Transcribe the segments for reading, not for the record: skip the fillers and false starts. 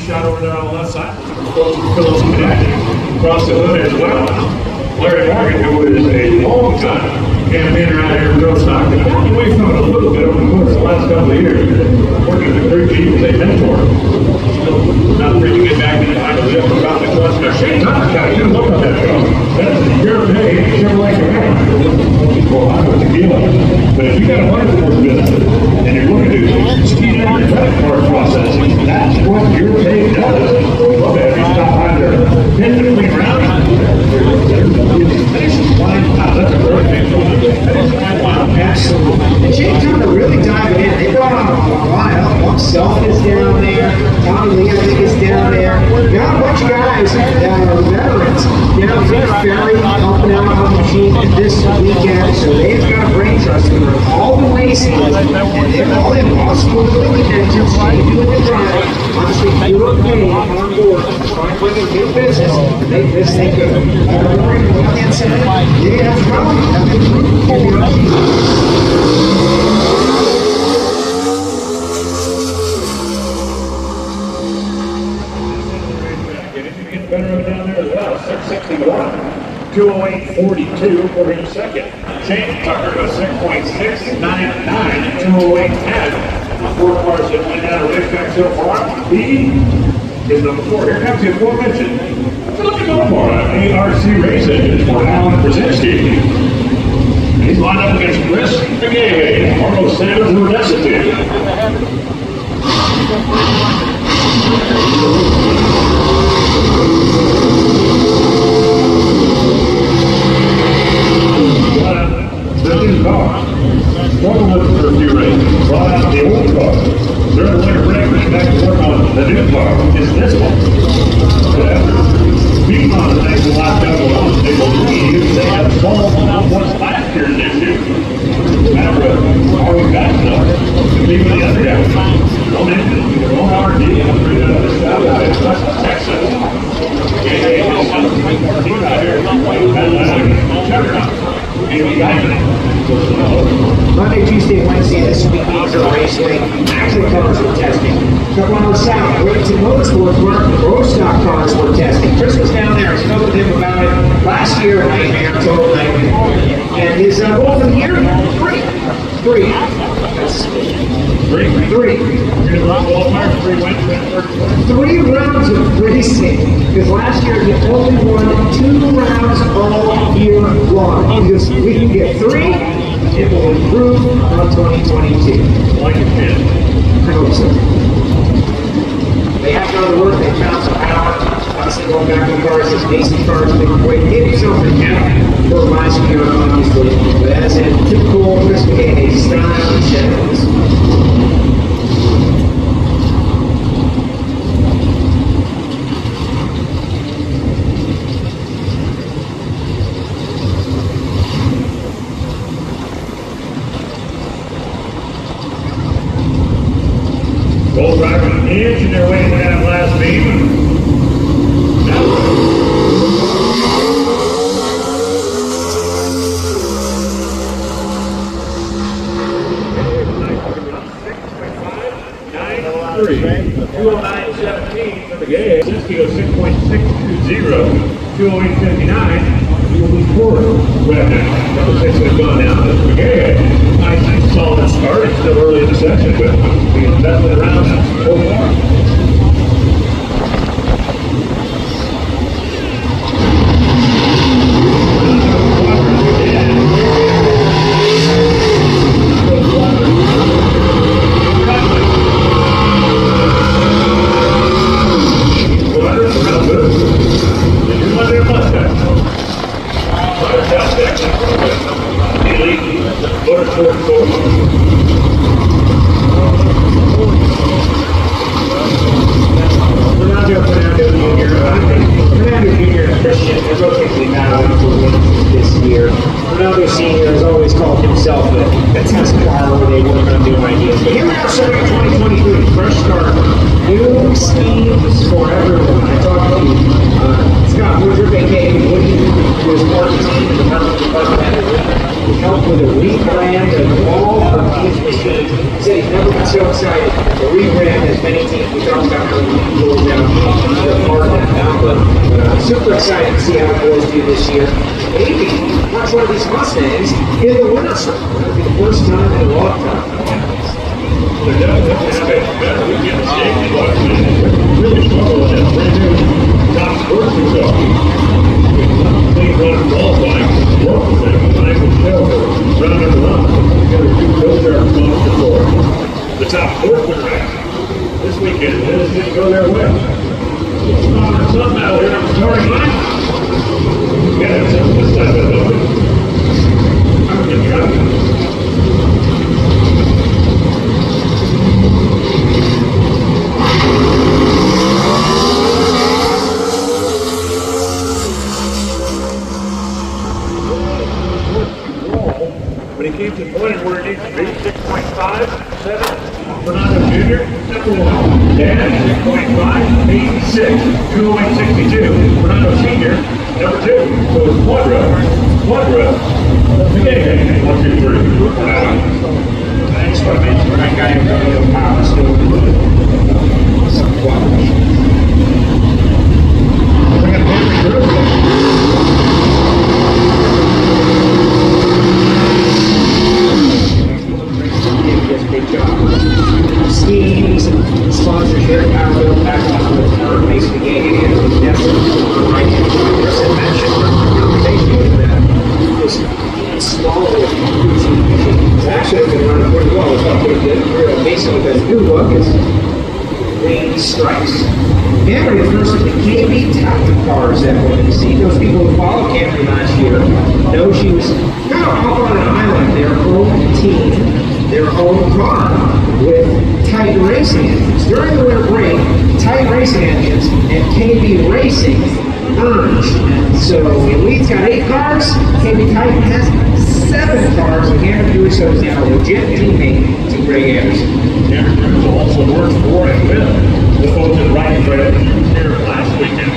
shot over there on the left side. Phillips across the hood as well. Larry Morgan, who is a long-time campaigner out here in Grostock, and gotten away from it a little bit over the course of the last couple of years. Working with the crew chief as a mentor. Not free to get back in time to live about the cluster. Shane Tucker got a good look on that truck. That's a year of pay, Chevrolet Camaro. People high with tequila. But if you got a money for business and you're looking to speed up your credit card processing, that's what your pay does. Well, if you stop by there, hit the clean round. That's a great thing. Absolutely. And Shane Tucker really diving in. They brought on a lot of help. Self is down there. Tommy Lee, I think, is down there. Got a bunch of guys that are veterans. You know, Chris Ferry helping out on the machine this weekend. So they've got a brain trust in all the races. And they're all impossible to really attention. Shane doing the drive. Honestly, you look paid on board. Trying to bring in new business to make this thing good. Yeah, that's probably better down there as well. 661, 208.42 for him second. Shane Tucker was 6.699, 208.10. Four cars that went out of racetrack so far. He is number 4. Here comes the aforementioned ARC Racing for Alan Brzezinski. He's lined up against Chris McGay, Carlos Sanders, and Necessity. The new car. Struggled with for a few races. Brought out the old car. During the winter break, went back to work on the new car. Is this one? Being on the next last couple of months, they believe they have solved what's last year's issue. Matter of always got stuff. The people the other guys. Don't mention their own R&D and bring it up to South Texas. He's out here. Juggernaut. Monday, Tuesday, Wednesday, this week, NHRA racing. Actually, cars were testing. Couple on the south, Bradenton Motorsports, where Grostock cars were testing. Chris was down there. I spoke with him about it last year. Nightmare, total nightmare. And his goal for the year? 3. That's 3. 3 rounds of racing. Because last year he only won 2 rounds all year long. Because we can get 3, it will improve on 2022. Like it did. I hope so. They have done the work, they found some power. Obviously going back to the cars, this basic cars, they were waiting to get himself in town for last year, obviously. But as in typical Chris McGay style, he said both drivers inching their way down last beam. Three. 209.17 for the game. This goes 6.620. 208.59. He will be fourth. Well, number 6 has gone down. That's the game. Nice solid start. It's still early in the session, but he's definitely around so far. super excited to see how the boys do this year. Maybe watch one of these Mustangs in the winter circle. That'll be the first time in a long time. They're definitely better. We get the shape of what really struggle with that brand new top sportsman dog. Clean run qualifying, work with them, nice and show, run and run. Those are responsible for the top sportsman race. This weekend, it didn't go their way. Something out here on the starting line. Yeah, something this time of the I'm getting drunk. When he came to the point where it needs to be, 6.5, 7, Fernando Jr., number 1. Dan, 6.5, 86, 208.62. Fernando Sr., number 2. So it's Quadra. Okay, 1, 2, 3. Thanks for mentioning that guy in the power still good. Some quality. We got Henry Cruz. Big job. Schemes and sponsorship, power bill, back on the basically getting it in the depth of right hand. Chris had mentioned conversation with that. This small it's actually been running pretty well. It's not pretty good. Basically, the new look is green stripes. Camry versus the KB Tactic cars that we're going to see. Those people who followed Camry last year know she was kind of off on an island. Their own team. Their own car with tight racing engines. During the winter break, tight racing engines and KB Racing merged. So Elite's got 8 cars, KB Titan has 7 cars, and Cameron Russo is now a legit teammate to Greg Anderson. Cameron Russo also works for and with the folks at Right Credit here last weekend.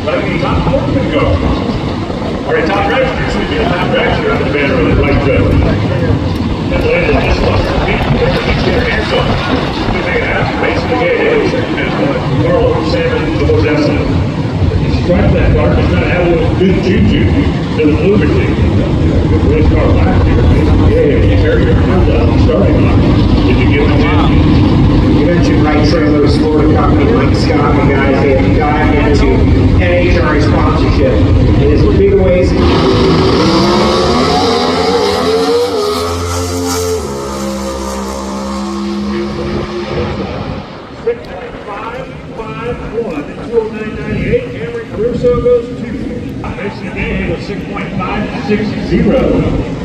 Right when top sportsman go. Or a top dragster, should be a top dragster on the banner of the Right Credit. And later this one, get their hands on. We make it happen. Basically, and Carl Salmon goes out and strike that car. Just trying to have a little good juju to the lubricate. Race car last year. Yeah, you carry your hands out and starting line. Did you give them a You mentioned Right Trailers, Florida company, Mike Scott, and guys, they have dived into NHRA sponsorship. It is big ways. 209.98. Cameron Caruso goes to Mason Gay with 6.560.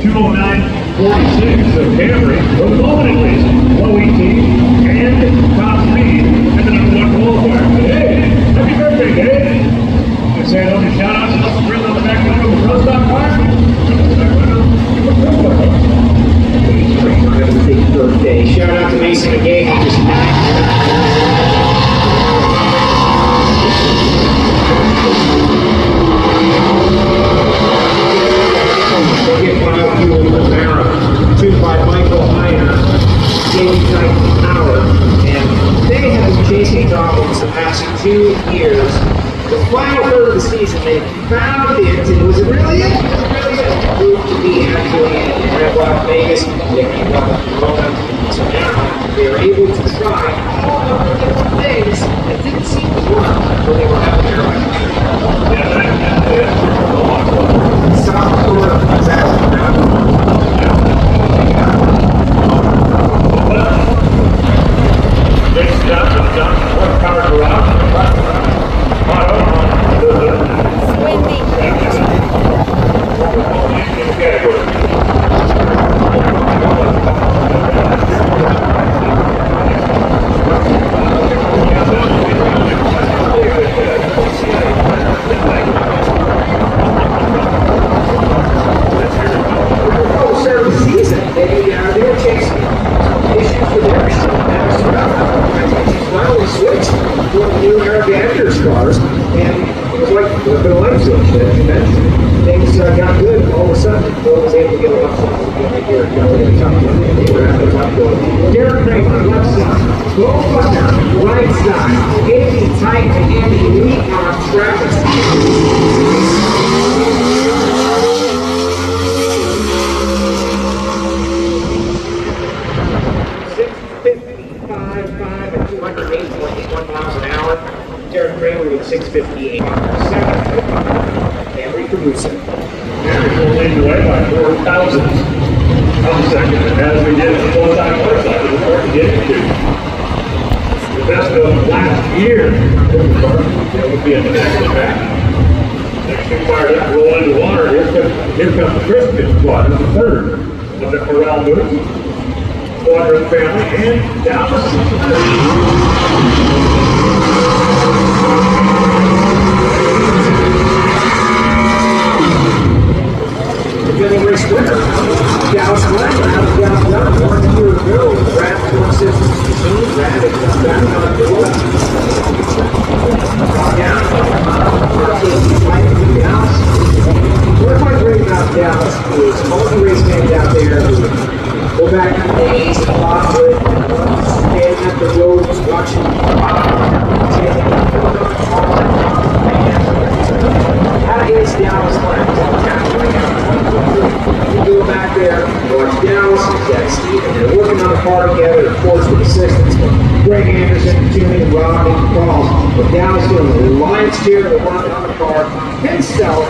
209.46. So Camry, for the moment at least, low ET and top speed, and the number 1 qualifier. But hey, happy birthday, Dave! I say those shout outs to the grill on the back window of the pro stock car. Big birthday. Shout out to Mason Gay, who just tuned by Michael Heiner, Daily Titan Power, and they have been chasing problems the past 2 years. The final third of the season, they found it, and was it really it? It proved to be actually in Red Rock, Vegas. They came up with Corona, so now they are able to try all of the different things that didn't seem to work when they were out there. South Florida, exactly. Next stop is down to Horsepower Garage. Cars, and it was like flipping a light switch. Things got good, all of a sudden, Bill was able to get a left side. They were at the top door. Derek Kramer, left side. Bo Butler, right side. Andy Tight and Andy Lee on Travis. 651 miles an hour. Derek Kramer with 658 miles per second. Henry Caruso. Henry will lead the way by 4 thousandths of a second. And as we did in the full-time motorcycle, we're starting to get into the best of last year. That would be a negative back. Next two fired up, roll into the water. Here comes the Christian squad, the third of the Corral Boots, Quadrant family, and Dallas. The Billy Race winner, Dallas Glenn, Dallas Glenn, 1 year ago, draft 116, drafted back on the board. Down, Dallas. What I find great about Dallas is all the race fans out there who go back in the days and fought with, standing at the road, watching, how is Dallas Glenn? You go back there, watch Dallas, Jack Stephen, they're working on the car together, of course, with assistance from Greg Anderson, Jimmy, Rob, and Pauls. But Dallas doing the lion's share of the work on the car himself.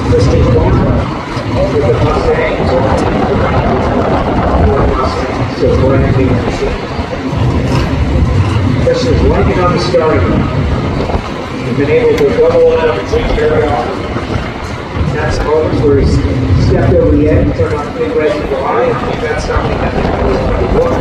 Christine Garner with the Mustangs. So brand new machine. This is lighting on the starting line. He's been able to double out and take very often. That's moments where he's stepped over the edge and turned on the big red and July, and I think that's something that they're really going to work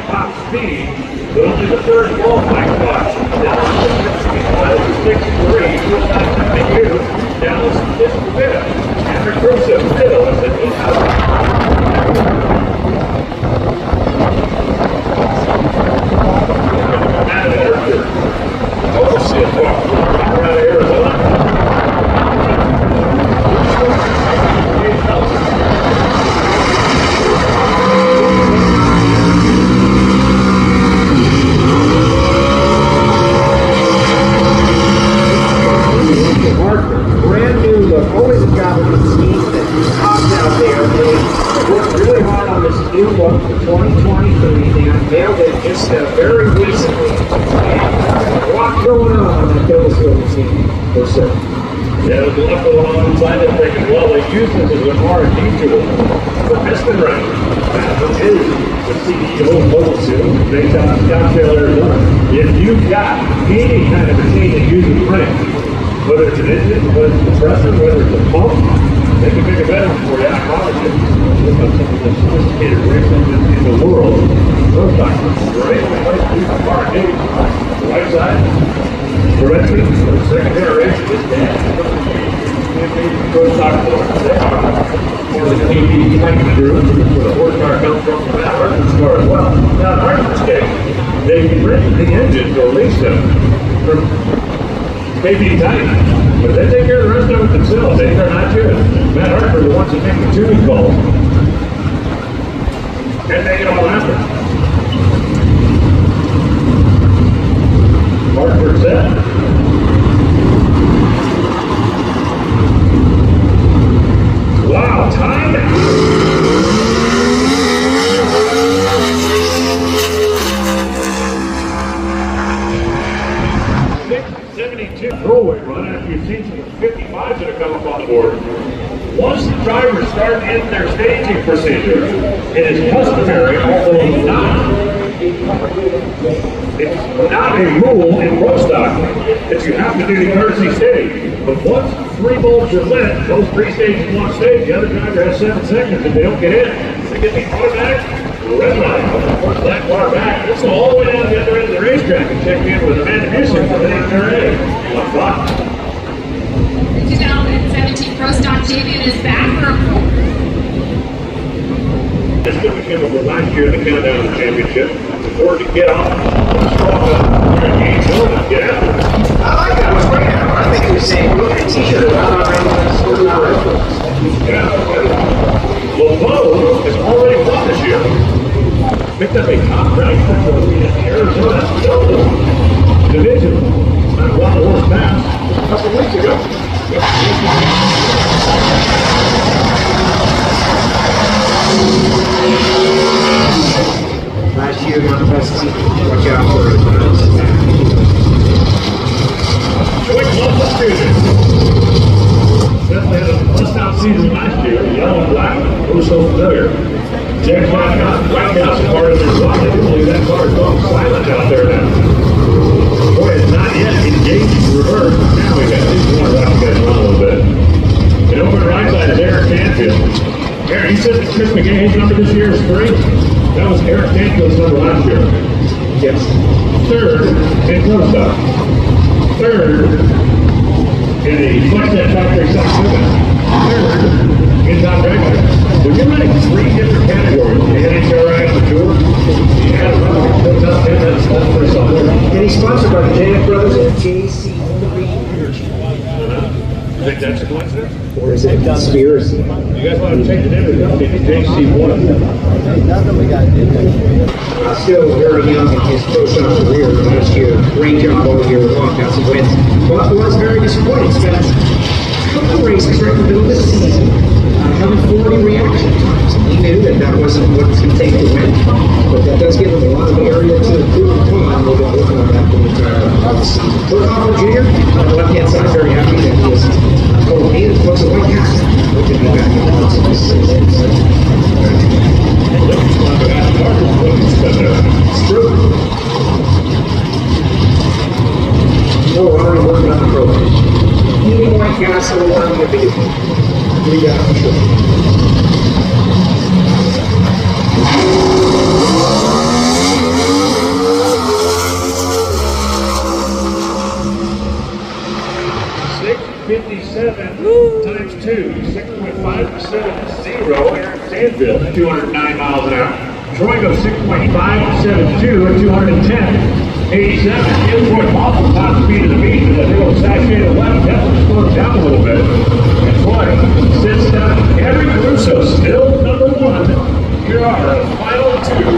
top speed, but only the third qualifying spot. Dallas is 6'3", 2.5 Dallas is 5th. Henry Caruso still is at 8,000. Out of Arizona. Out of Arizona. Brand new look, always a job with the team that popped out there. They worked really hard on this new look for 2023. They unveiled it just very recently. And a lot going on that Gainesville team, for sure. Yeah, there's a lot going on inside that thing as well. They use this as an R&D tool for piston running. Which is the CEO of Mobile Seal, based out of Scottsdale, Arizona. If you've got any kind of machine that uses crank, whether it's an engine, whether it's a compressor, whether it's a pump, they can make a better one for you. I promise you. Look at some of the sophisticated race engines in the world. Those documents are able to use the R&D. The right side, correctly, the second generation is dead. Those documents, they are more than KP tank group, where the horsepower comes from that Hartman's car as well. Now, in Hartman's case, they rented the engine or leased them from KP Tank, but they take care of the rest of it themselves. They're not good. Matt Hartford, the ones that make the tuning calls, and they get all after. Hartford set. Wow, timing! 672 throwaway run after you've seen some 55s that have come up on the board. Once the drivers start in their staging procedure, it is customary, although it's not a rule in pro stock that you have to do the courtesy stage. But once 3 bulbs are lit, those 3 stages in one stage, the other driver has 7 seconds. If they don't get in, they get the automatic red line. That far back, let's go all the way down to the other end of the racetrack and check in with Amanda Newsom from NHRA. 1 o'clock. The 2017 Pro Stock Champion is back for a It's good weekend before last year in the countdown of the championship. Before to get off, strong up here in Gainesville and get after it. I like that. It was great. I think he was saying, look at the t-shirt. Yeah. LeBeau has already won this year. Picked up a top rank for Arizona division. Not a wild horse pass a couple weeks ago. Last year, not the best team. Watch out for it. Quick love the student. Definitely had a bust-out season last year. Yellow and black. Who was so familiar? Jack White House is part of their block. I believe that car is going silent out there now. Boy, it's not yet engaged in reverse. Now we got these corner rock guys run a little bit. And over the right side is Eric Canfield. Eric, he said that Chris McGahan's number this year is 3. That was Eric Canfield's number last year. Yes. Third in Pro Stock. Third in the Flexnet Factory Stock Movement. Third in top regular. When you're running 3 different categories, the NHRA and the Tour, you have to run the top 10, that's pretty solid. And he's sponsored by the Janet Brothers and JC Energy. You think that's a coincidence? Or is it a conspiracy? You guys want to change the name of the company to JC1? Still very young in his pro shop career last year. Great job all year long, got some wins. But was very disappointing. Spent a couple races right in the middle of the season, having 40 reaction times. He knew that that wasn't what it's going to take to win. But that does give him a lot of area to improve upon. We've been working on that the entire season. Kurt Hoffman Jr. on the left-hand side, very happy that he was told me that looks a white hat. We can be back in the months of this season. It's true. No, we're already working on the program. Eating white gas and running a vehicle. We got it for sure. $657 times 2, 6.5% zero. Aaron Stanfield at 209 miles an hour. Troy goes 6.572 at 210.87. Troy awful top speed of the beat. That little sachet to the left definitely slowed down a little bit. And Troy sits down. Henry Caruso still number 1. Here are the final 2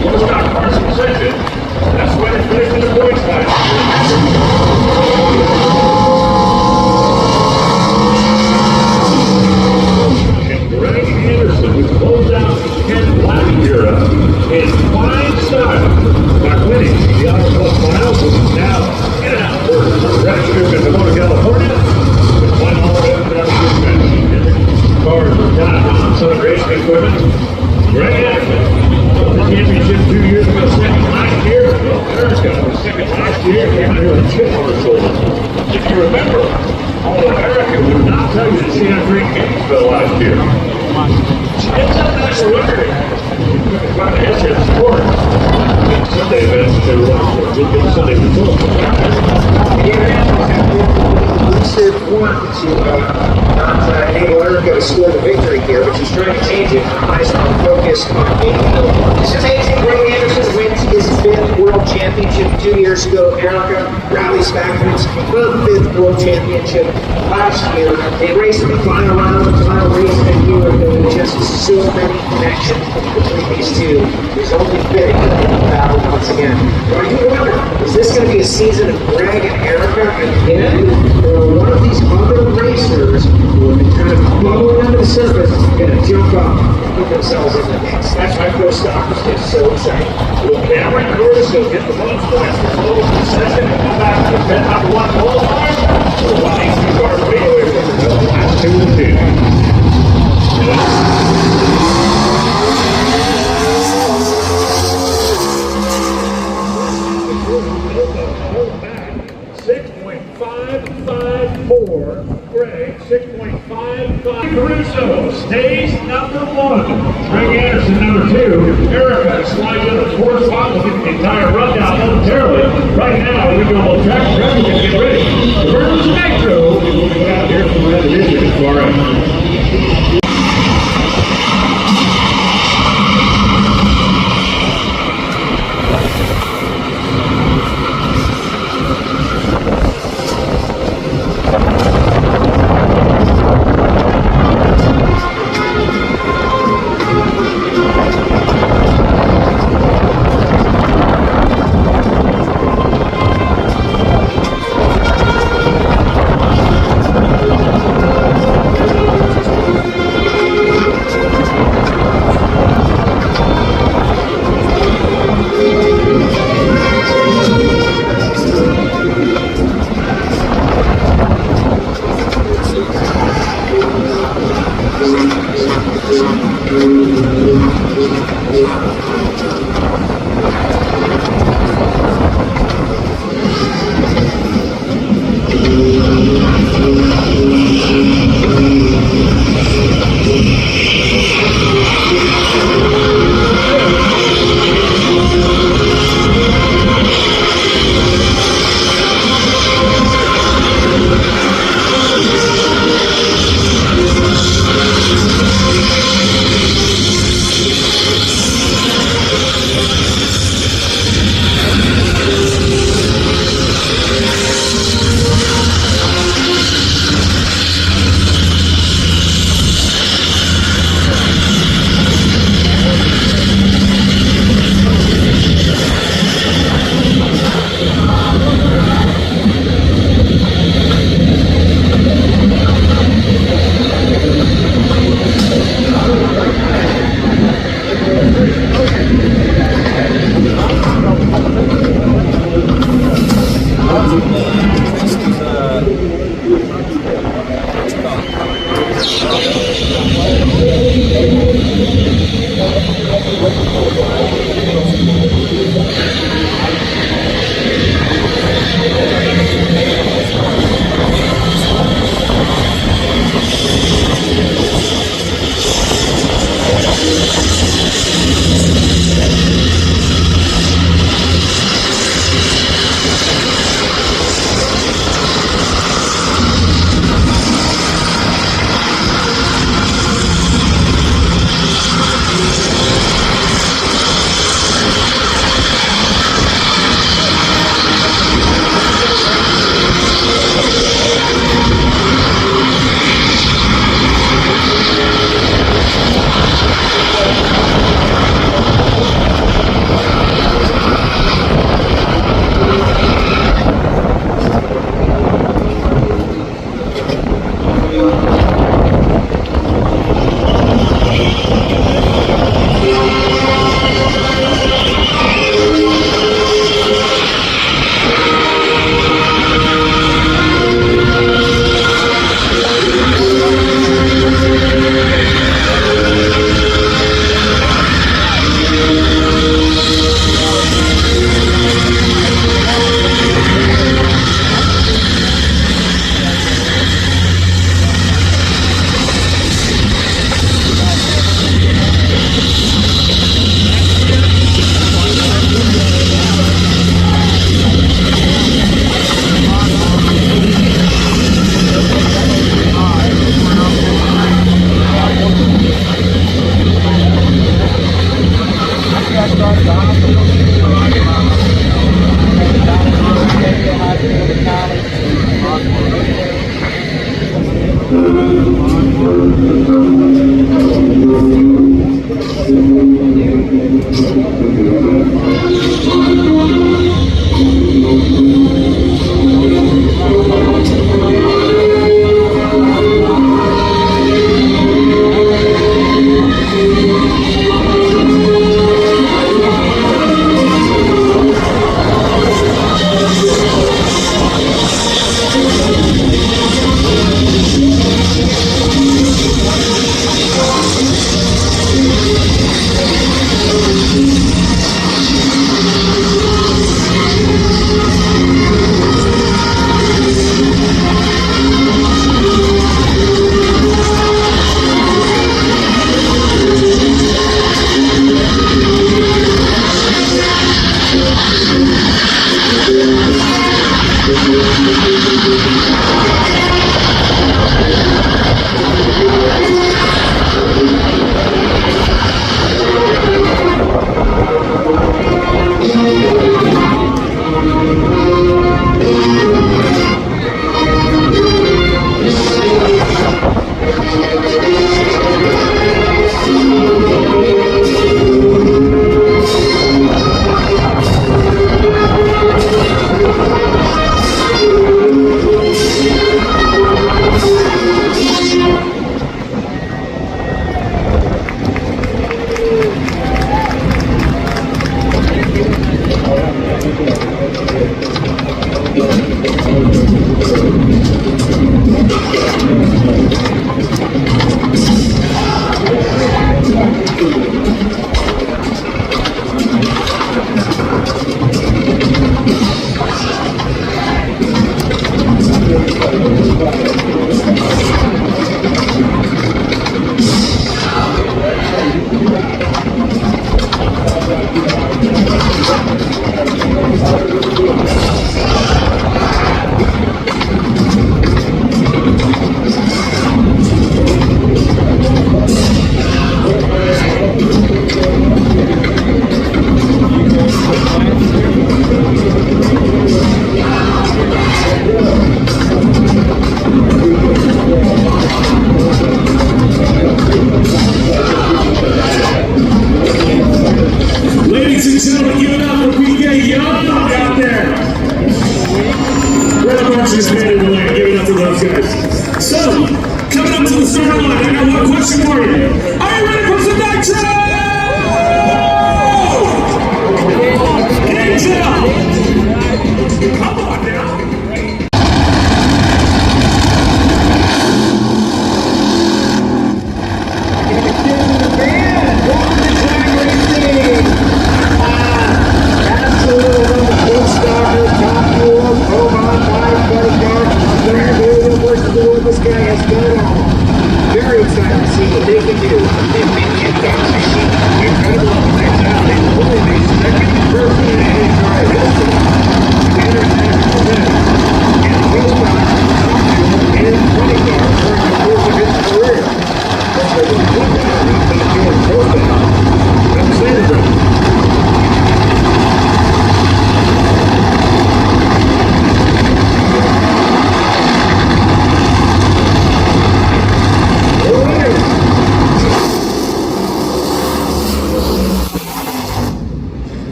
Pro Stock cars in session. That's why they finished in the points line. Who closed out Ken last year in fine style by winning the Auto Club Finals, which is now in and out for Registered in Pomona, California, with 1 all the way up to the cars were down on Southern Racing Equipment. Greg Ashman won the championship 2 years ago, second last year. Well, America was second last year, came out here with a chip on her shoulder. If you remember, although America would not tell you to see how great Gainesville last year. It's a national record. About to answer the sport. Sunday events that they were running for. We'll get the Sunday before. Lucid wanted to not enable Erica to score the victory here, but she's trying to change it. Eyes on focus on Gainesville. It's amazing. Greg Anderson wins his 5th World Championship 2 years ago. Erica rallies back from his 5th World Championship last year. They raced in the final round, the final race of the year. There were just so many connections between these two. There's only fitting that they will battle once again. But I do wonder, is this going to be a season of Greg and Erica again? Or one of these other racers who have been kind of bubbling under the surface going to jump up and put themselves in the mix? That's why Pro Stock is just so exciting. Will Cameron Caruso get the most points for close the session and come back to the number 1 qualifier? Or will these 2 cars way away from the last 2 and 2? Back 6.554. Greg 6.55. Caruso stays number 1. Greg Anderson, number 2. Erica slides in the 4th spot. We'll get the entire rundown momentarily. Right now, we're going to go track traffic and get ready. The Burns Metro will be out here from the district as far as.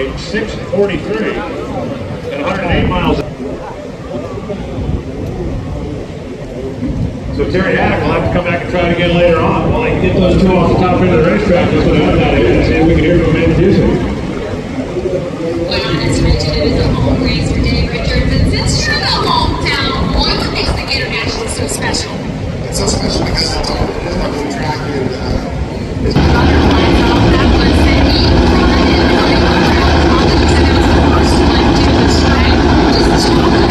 age 643 and 108 miles. So Terry Haddock will have to come back and try it again later on. Well, he can get those two off the top end of the racetrack just without that in and see if we can hear from him do something. Wow, that's fantastic. it is a home race for Dave Richards. And since you're the hometown boy, what makes the Gatornational so special? It's so special because it's a new track and it's That was the heat run and running around. He said that was the first one to the track. Just talk about it.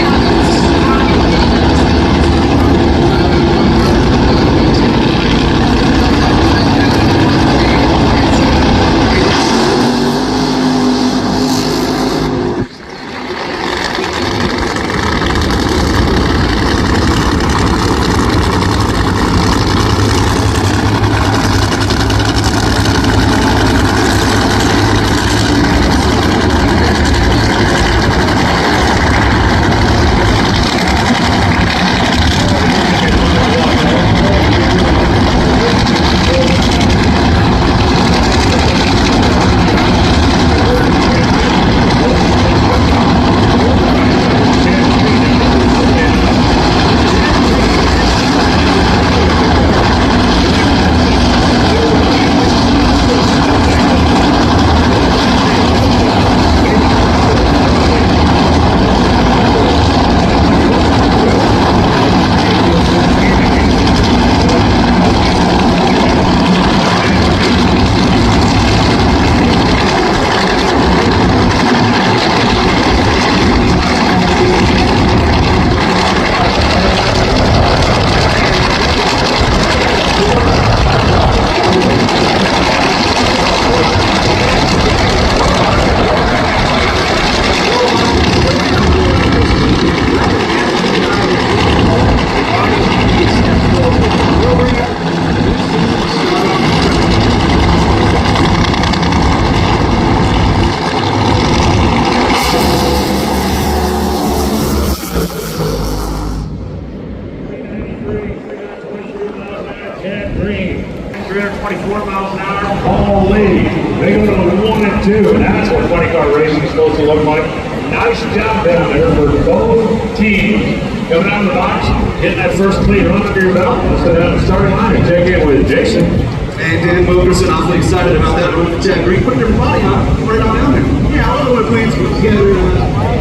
Chad Green, 324 miles an hour, Paul Lee. They go to 1 and 2, and that's what 20 car racing is supposed to look like. Nice job down there for both teams. Coming out of the box, getting that first clean run under your belt. Let's go down the starting line and check in with Jason. And Dan Mogerson, awfully excited about that one for Chad Green, putting everybody on right on down there. Yeah, I don't know what plans put together.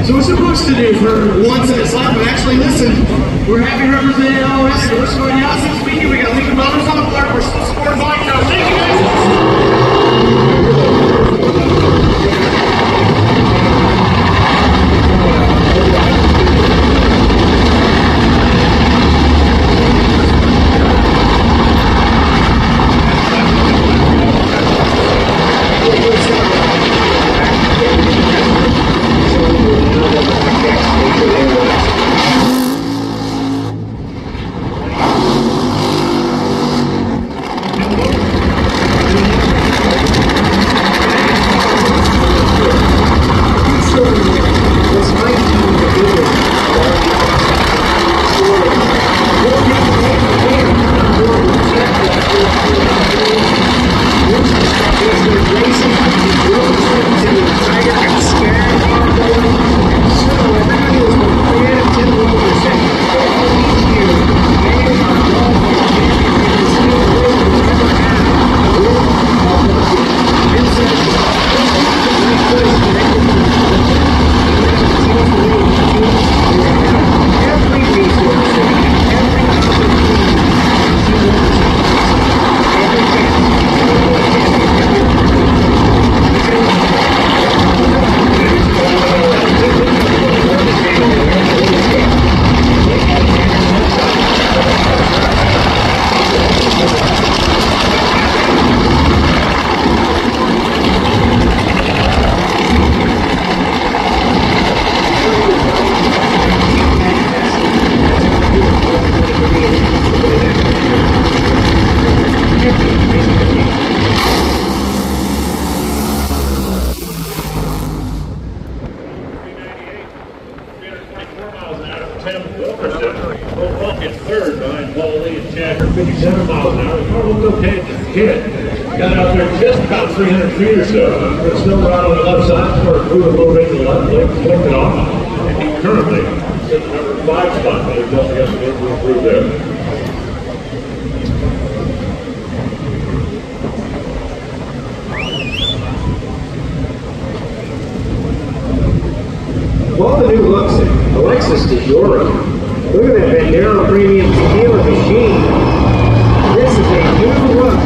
So we're supposed to do for once in his life, but actually, listen, we're happy representing LS. We're starting out this weekend. We got Lincoln Brothers on the board. We're still supporting Mike. Thank you guys. Third behind Paul Lee and Chad, 57 miles an hour. The car looked okay at the hit. Got out there just about 300 feet or so. But still right on the left side, sort of moved a little bit to the left, flicked it off. And he currently sits at number 5 spot. But he just has to get to improve there. All the new looks. Alexis DeJora. Look at that Bandera Premium Tequila machine. This is a new look.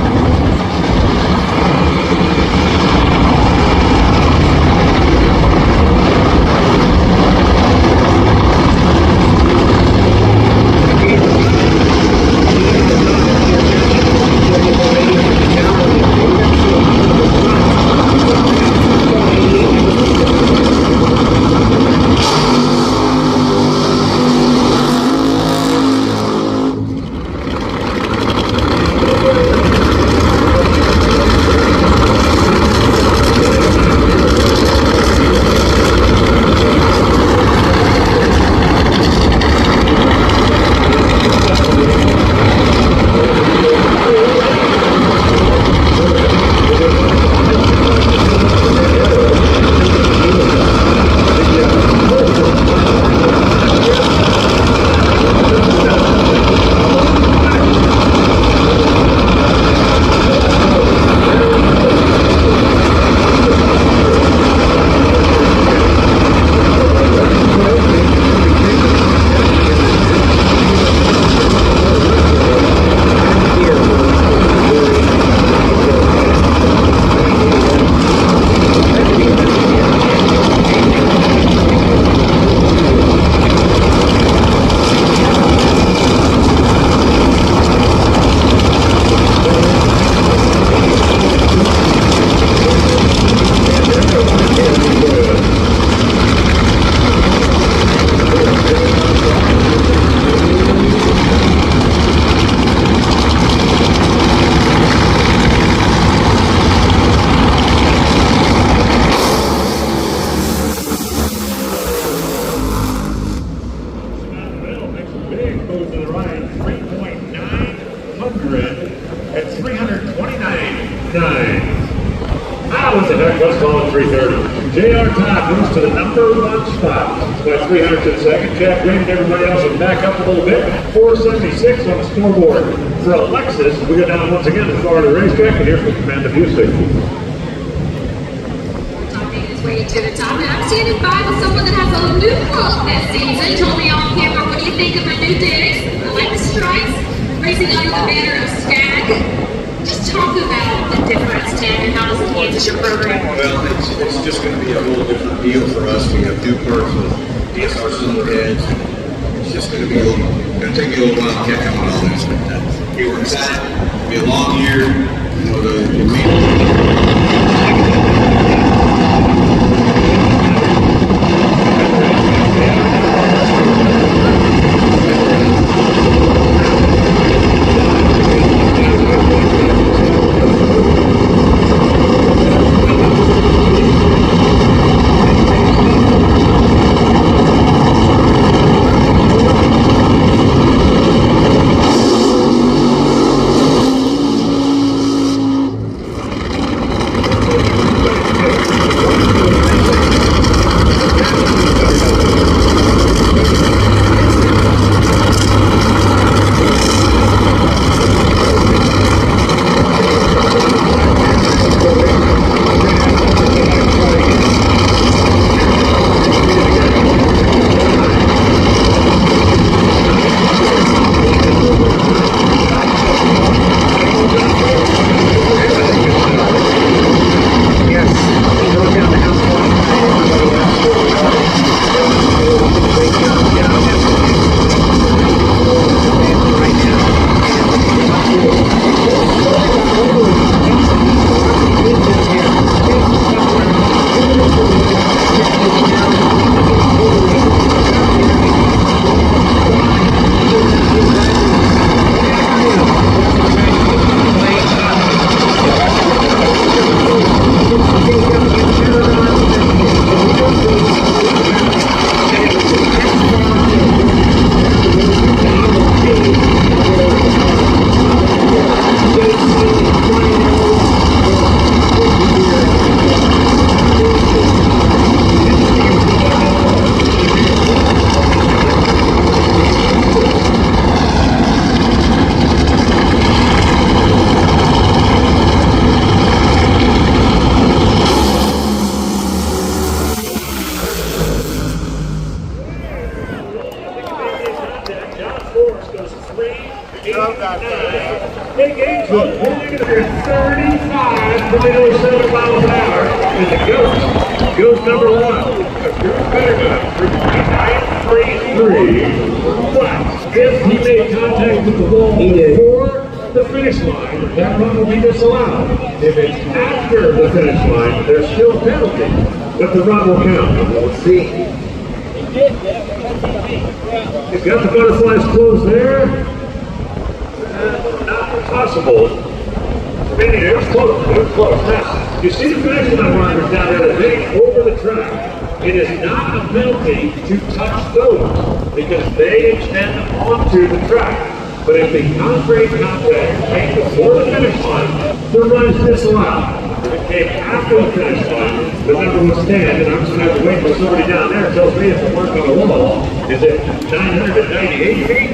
At 329.9. Now with the heck, let's call it 330. J.R. Todd moves to the #1 spot. By 300 to the second. Jack Green and everybody else will back up a little bit. 476 on the scoreboard. For Alexis, we go down once again to Florida Racetrack, and here's from Commander Houston. Making his way to the top, and I'm standing by with someone that has a new look this season. Told me on camera, what do you think of the new digs? I like the stripes, racing under the banner of Stag. Just talk about the difference, Tim, and how does it enhance your program? Well, it's just going to be a whole different deal for us. We have new parts with DSR cylinder heads. It's just going to be going to take me a little while to catch up on all this. But we're excited. It'll be a long year. You know, the main In Gainesville, pulling under 35.07 miles an hour, and the Ghost goes number 1. Drew Fetterman, 9.33. But if he made contact with the ball before the finish line, that run will be disallowed. If it's after the finish line, there's still a penalty, but the run will count. We'll see. You've got the butterflies closed there. Not possible. Meaning it was close. It was close. Now, you see the finish line runners down there that make over the track. It is not a penalty to touch those because they extend onto the track. But if the concrete contact came before the finish line, the run is disallowed. If it came after the finish line, the number will stand, and I'm just going to have to wait for somebody down there who tells me if it worked on the wall. Is it 998 feet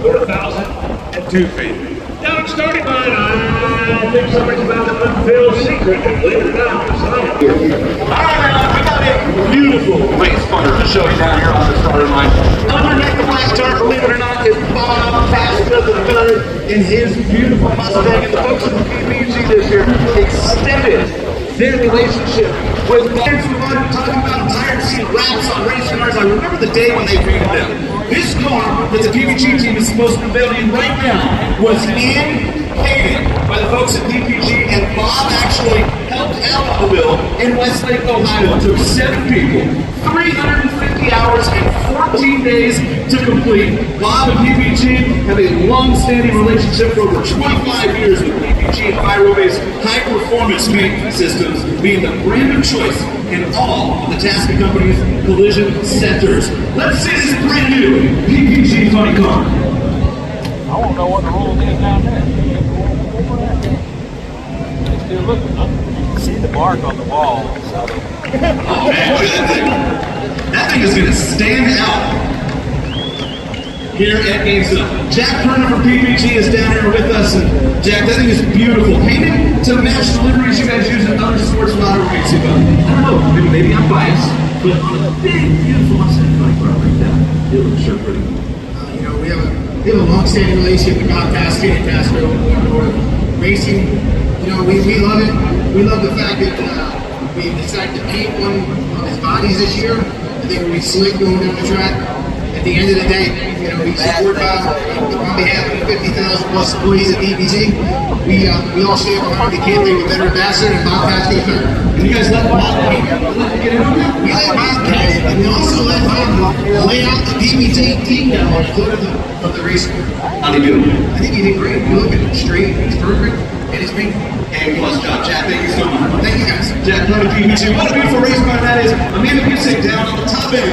or 1,002 feet? Down starting line, I think somebody's about to unveil a secret, and believe it or not, it's not here. All right, man, we got a beautiful race punter to show you down here on the starting line. Underneath the black tarp, believe it or not, is Bob Pastor the third in his beautiful Mustang. And the folks at the PPG this year extended their relationship with Bob. Talking about entire seat wraps on race cars. I remember the day when they created them. This car that the PPG team is supposed to be building right now was painted by the folks at PPG, and Bob actually helped out on the build in Westlake, Ohio. It took 7 people, 350 hours and 14 days to complete. Bob and PPG have a long-standing relationship for over 25 years with PPG and Pyro-based high-performance paint systems being the brand of choice in all of the Tasca Company's collision centers. Let's see this brand new PPG funny car. I won't know what the rule is down there. They still looking. See the mark on the wall. Oh man, look at that thing. That thing is going to stand out here at Gainesville. Jack Perna from PPG is down here with us. And Jack, that thing is beautiful. Painted to match the liveries you guys use in other sports lottery racing. I don't know, maybe I'm biased, but on a big, beautiful Mustang like that, it looks sure pretty good. You know, we have a long-standing relationship with Bob Pastor and Pastor Racing. You know, we love it. We love the fact that we decided to paint one of his bodies this year. I think we slick going down the track. At the end of the day, you know, we support Bob on behalf of the 50,000 plus employees at PPG. We all stand behind the campaign with better ambassador and Bob Pastor III. And you guys let Bob paint. Get it on there? We let Bob paint it, and we also let Bob lay out the PPG team down on the foot of the race car. How'd he do? I think he did great. You look at it straight, it's perfect, and it's painted. A+ job, Jack. Thank you so much. Thank you guys. Jack Perna, PPG. What a beautiful race car that is. Amanda Gibson down on the top end.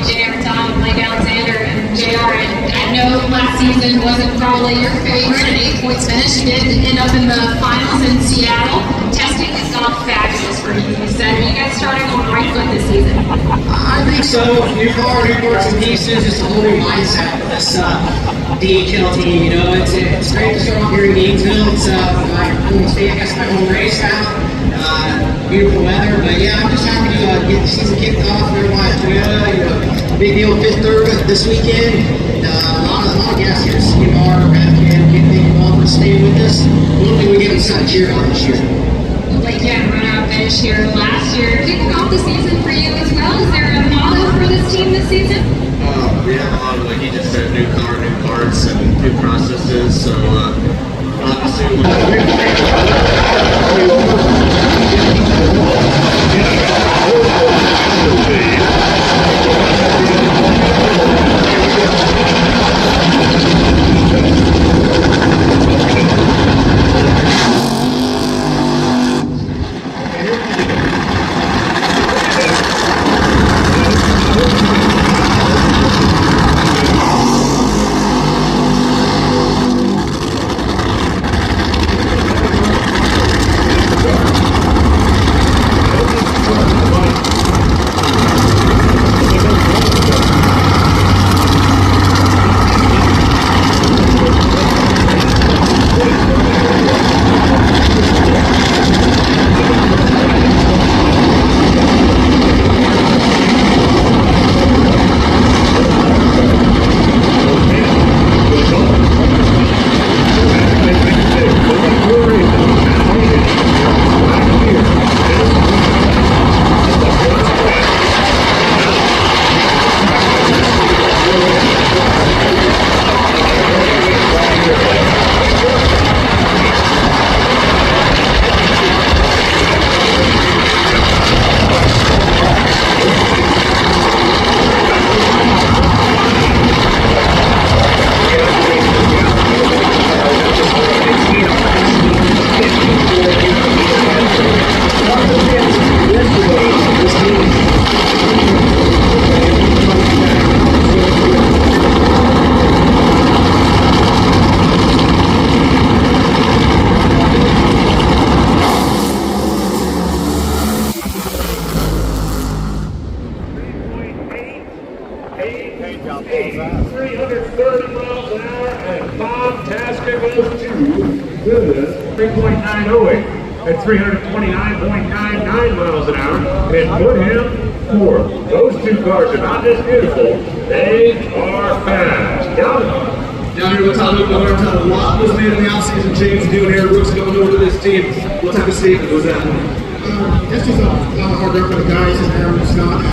JR Tom, Blake Alexander, and JR. And I know last season wasn't probably your favorite. An 8 points finish did end up in the finals in Seattle. Testing has gone fabulous for you. You said you guys started on the right foot this season. I think so. New car, new parts and pieces, just a whole new mindset with this DHL team. You know, it's great to start off here in Gainesville. It's my home state, I guess my home race now. Beautiful weather, but yeah, I'm just happy to get the season kicked off here by Toyota. You know, big deal, 5th third this weekend. A lot of guys here, CMR, Radcam, thank you all for staying with us. Hopefully we get them something to cheer on this year. Blake had run out finish here last year. Kicking off the season for you as well. Is there a motto for this team this season? Yeah, like he just said, new car, new parts, and new processes. So obviously, 330 miles an hour, and Bob Tasker goes to the 3.908 at 329.99 miles an hour, and put him fourth. Those two cars are not just beautiful, they are fast. Down here, what type of lot was made in the offseason change doing here? Brooks going over to this team. What type of statement was that? It's just a lot of hard work for the guys in there and Scott.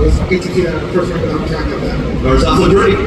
It's good to get a first record on track of that. Cars off look great.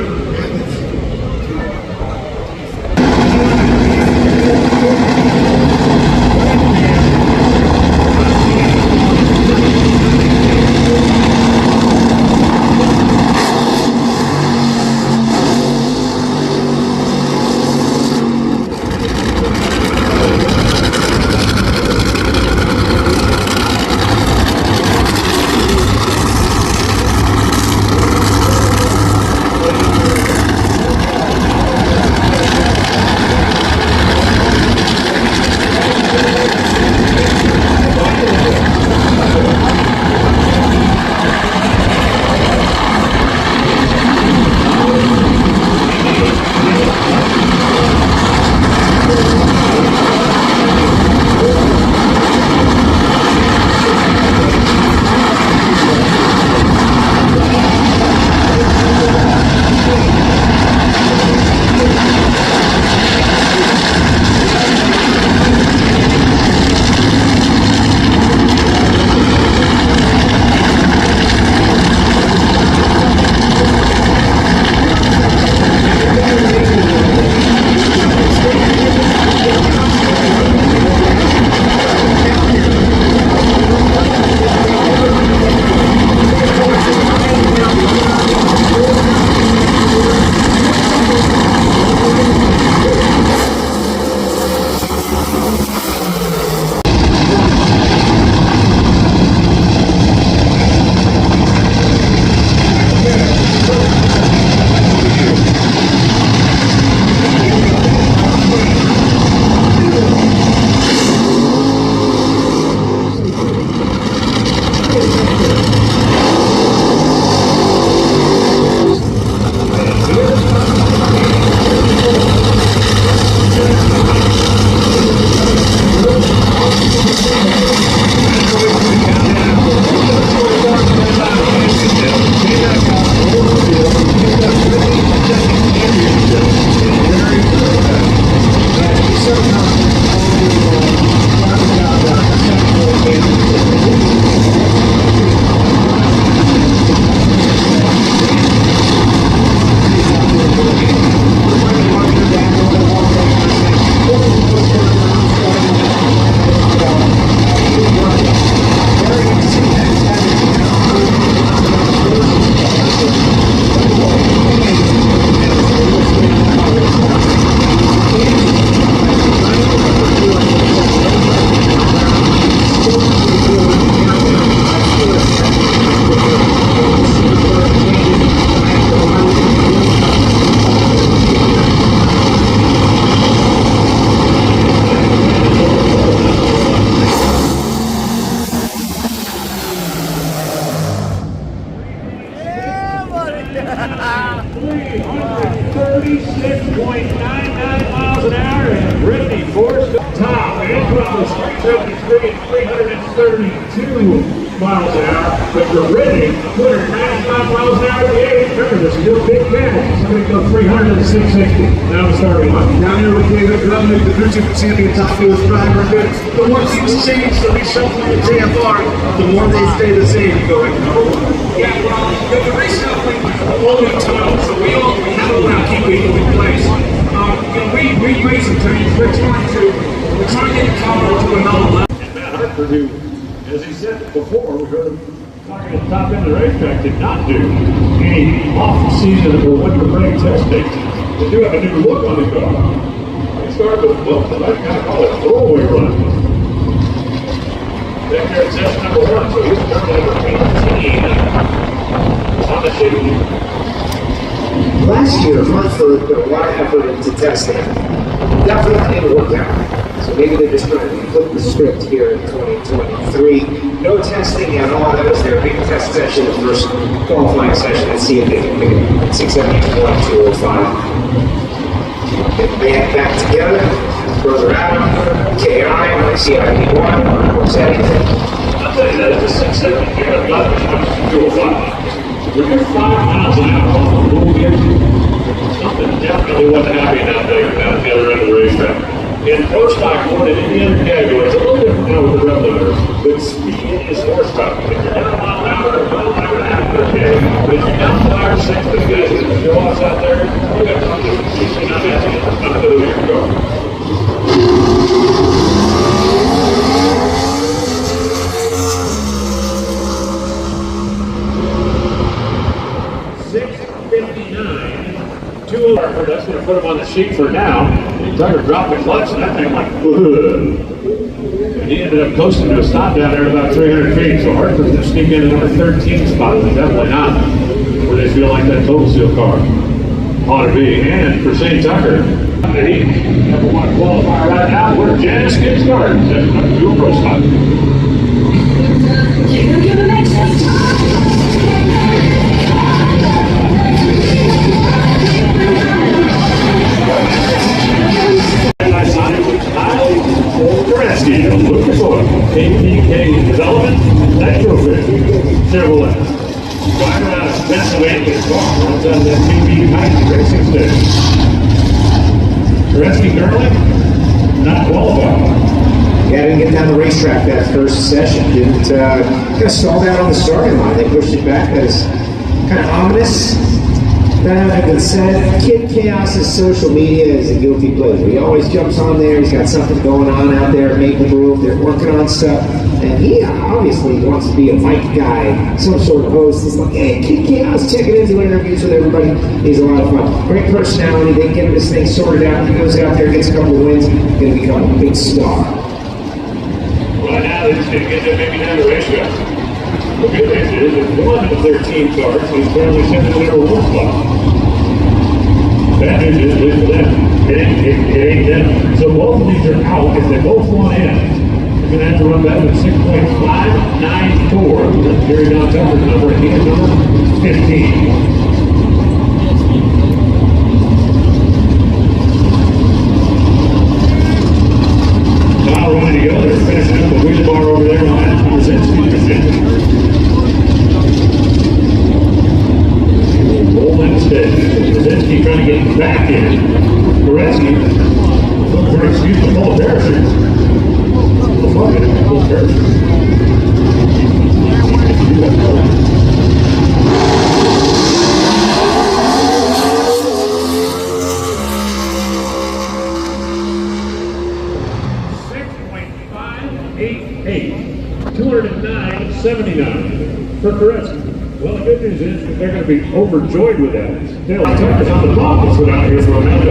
miles an hour, but you're ready, 295 miles an hour. Remember, this is a big catch. Somebody go 300 to 660. Now the starting line. Down here with David Grumman, the crew chief champion, top fuel driver. The more things change, so we shuffling the JFR, the more they stay the same. Going, yeah, well, the reshuffling only time, so we have a lot of keep people in place. We made some changes. We're trying to get the car to another level. And Matt Hartford, who, as he said before, we heard him talking at the top end of the racetrack, did not do any off-season or winter break testing. They do have a new look on the car. They started with, well, I kind of call it a throwaway run. Back there it says number 1, so he's currently number 18 on the sheet. Last year, Hartford put a lot of effort into testing. Definitely didn't work out. So maybe they're just trying to flip the script here in 2023. No testing at all. That was their big test session, the first qualifying session. Let's see if they can pick it 671, 205. Get the band back together. Further out. KI, CIP1, what's that? I'll tell you that, the 670 here, I've got this 205. When you're 5 miles an hour on the road here, something definitely wasn't happening out there at the other end of the racetrack. In pro stock more than any other category, it's a little different now with the rev limiters, but speed is horsepower. If you're down a mile an hour, well, not going to happen, okay? But if you're down 5 or 6, but you guys get the show offs out there, we're going to come to you're not asking it. I'm going to go here and go. That's going to put him on the sheet for now. Tucker dropped the clutch and that thing went, and he ended up coasting to a stop down there at about 300 feet. So Hartford's going to sneak into number 13 spot, but definitely not where they feel like that total seal car ought to be. And for St. Tucker, the Heat, number 1 qualifier right now, where Janice gets started. That's number 2 pro stop. Looking for KPK Development, Nitrofit, Chevrolet. Driver out of Pennsylvania, car runs out of that KP Racing Station. Koreski Garlic, not qualified. Yeah, didn't get down the racetrack that first session. Didn't kind of stalled out on the starting line. They pushed it back. That is kind of ominous. That having been said, Kid Chaos's social media is a guilty pleasure. He always jumps on there. He's got something going on out there at Maple Grove. They're working on stuff. And he obviously wants to be a mic guy, some sort of host. He's like, hey, Kid Chaos, check it in, doing interviews with everybody. He's a lot of fun. Great personality. They get this thing sorted out. He goes out there, gets a couple of wins, going to become a big star. Right now, they're just going to get that maybe down the racetrack. The good news is, there's 1 of the 13 cars, so he's currently sitting in the 1 spot. Bad news is, at least for them, it ain't them. So both of these are out. If they both want in, you're going to have to run that with 6.594. Gary Don Tucker's number, and he is number 15. Running together, finishing up the wheel bar over there on that Brzezinski's position. Rolling instead. Brzezinski trying to get back in. Koreski looking for an excuse to pull a parachute. Well, fuck it, pull a parachute. For Koreski. Well, the good news is they're going to be overjoyed with that. Still, Tucker's on the block that's out here for a minute.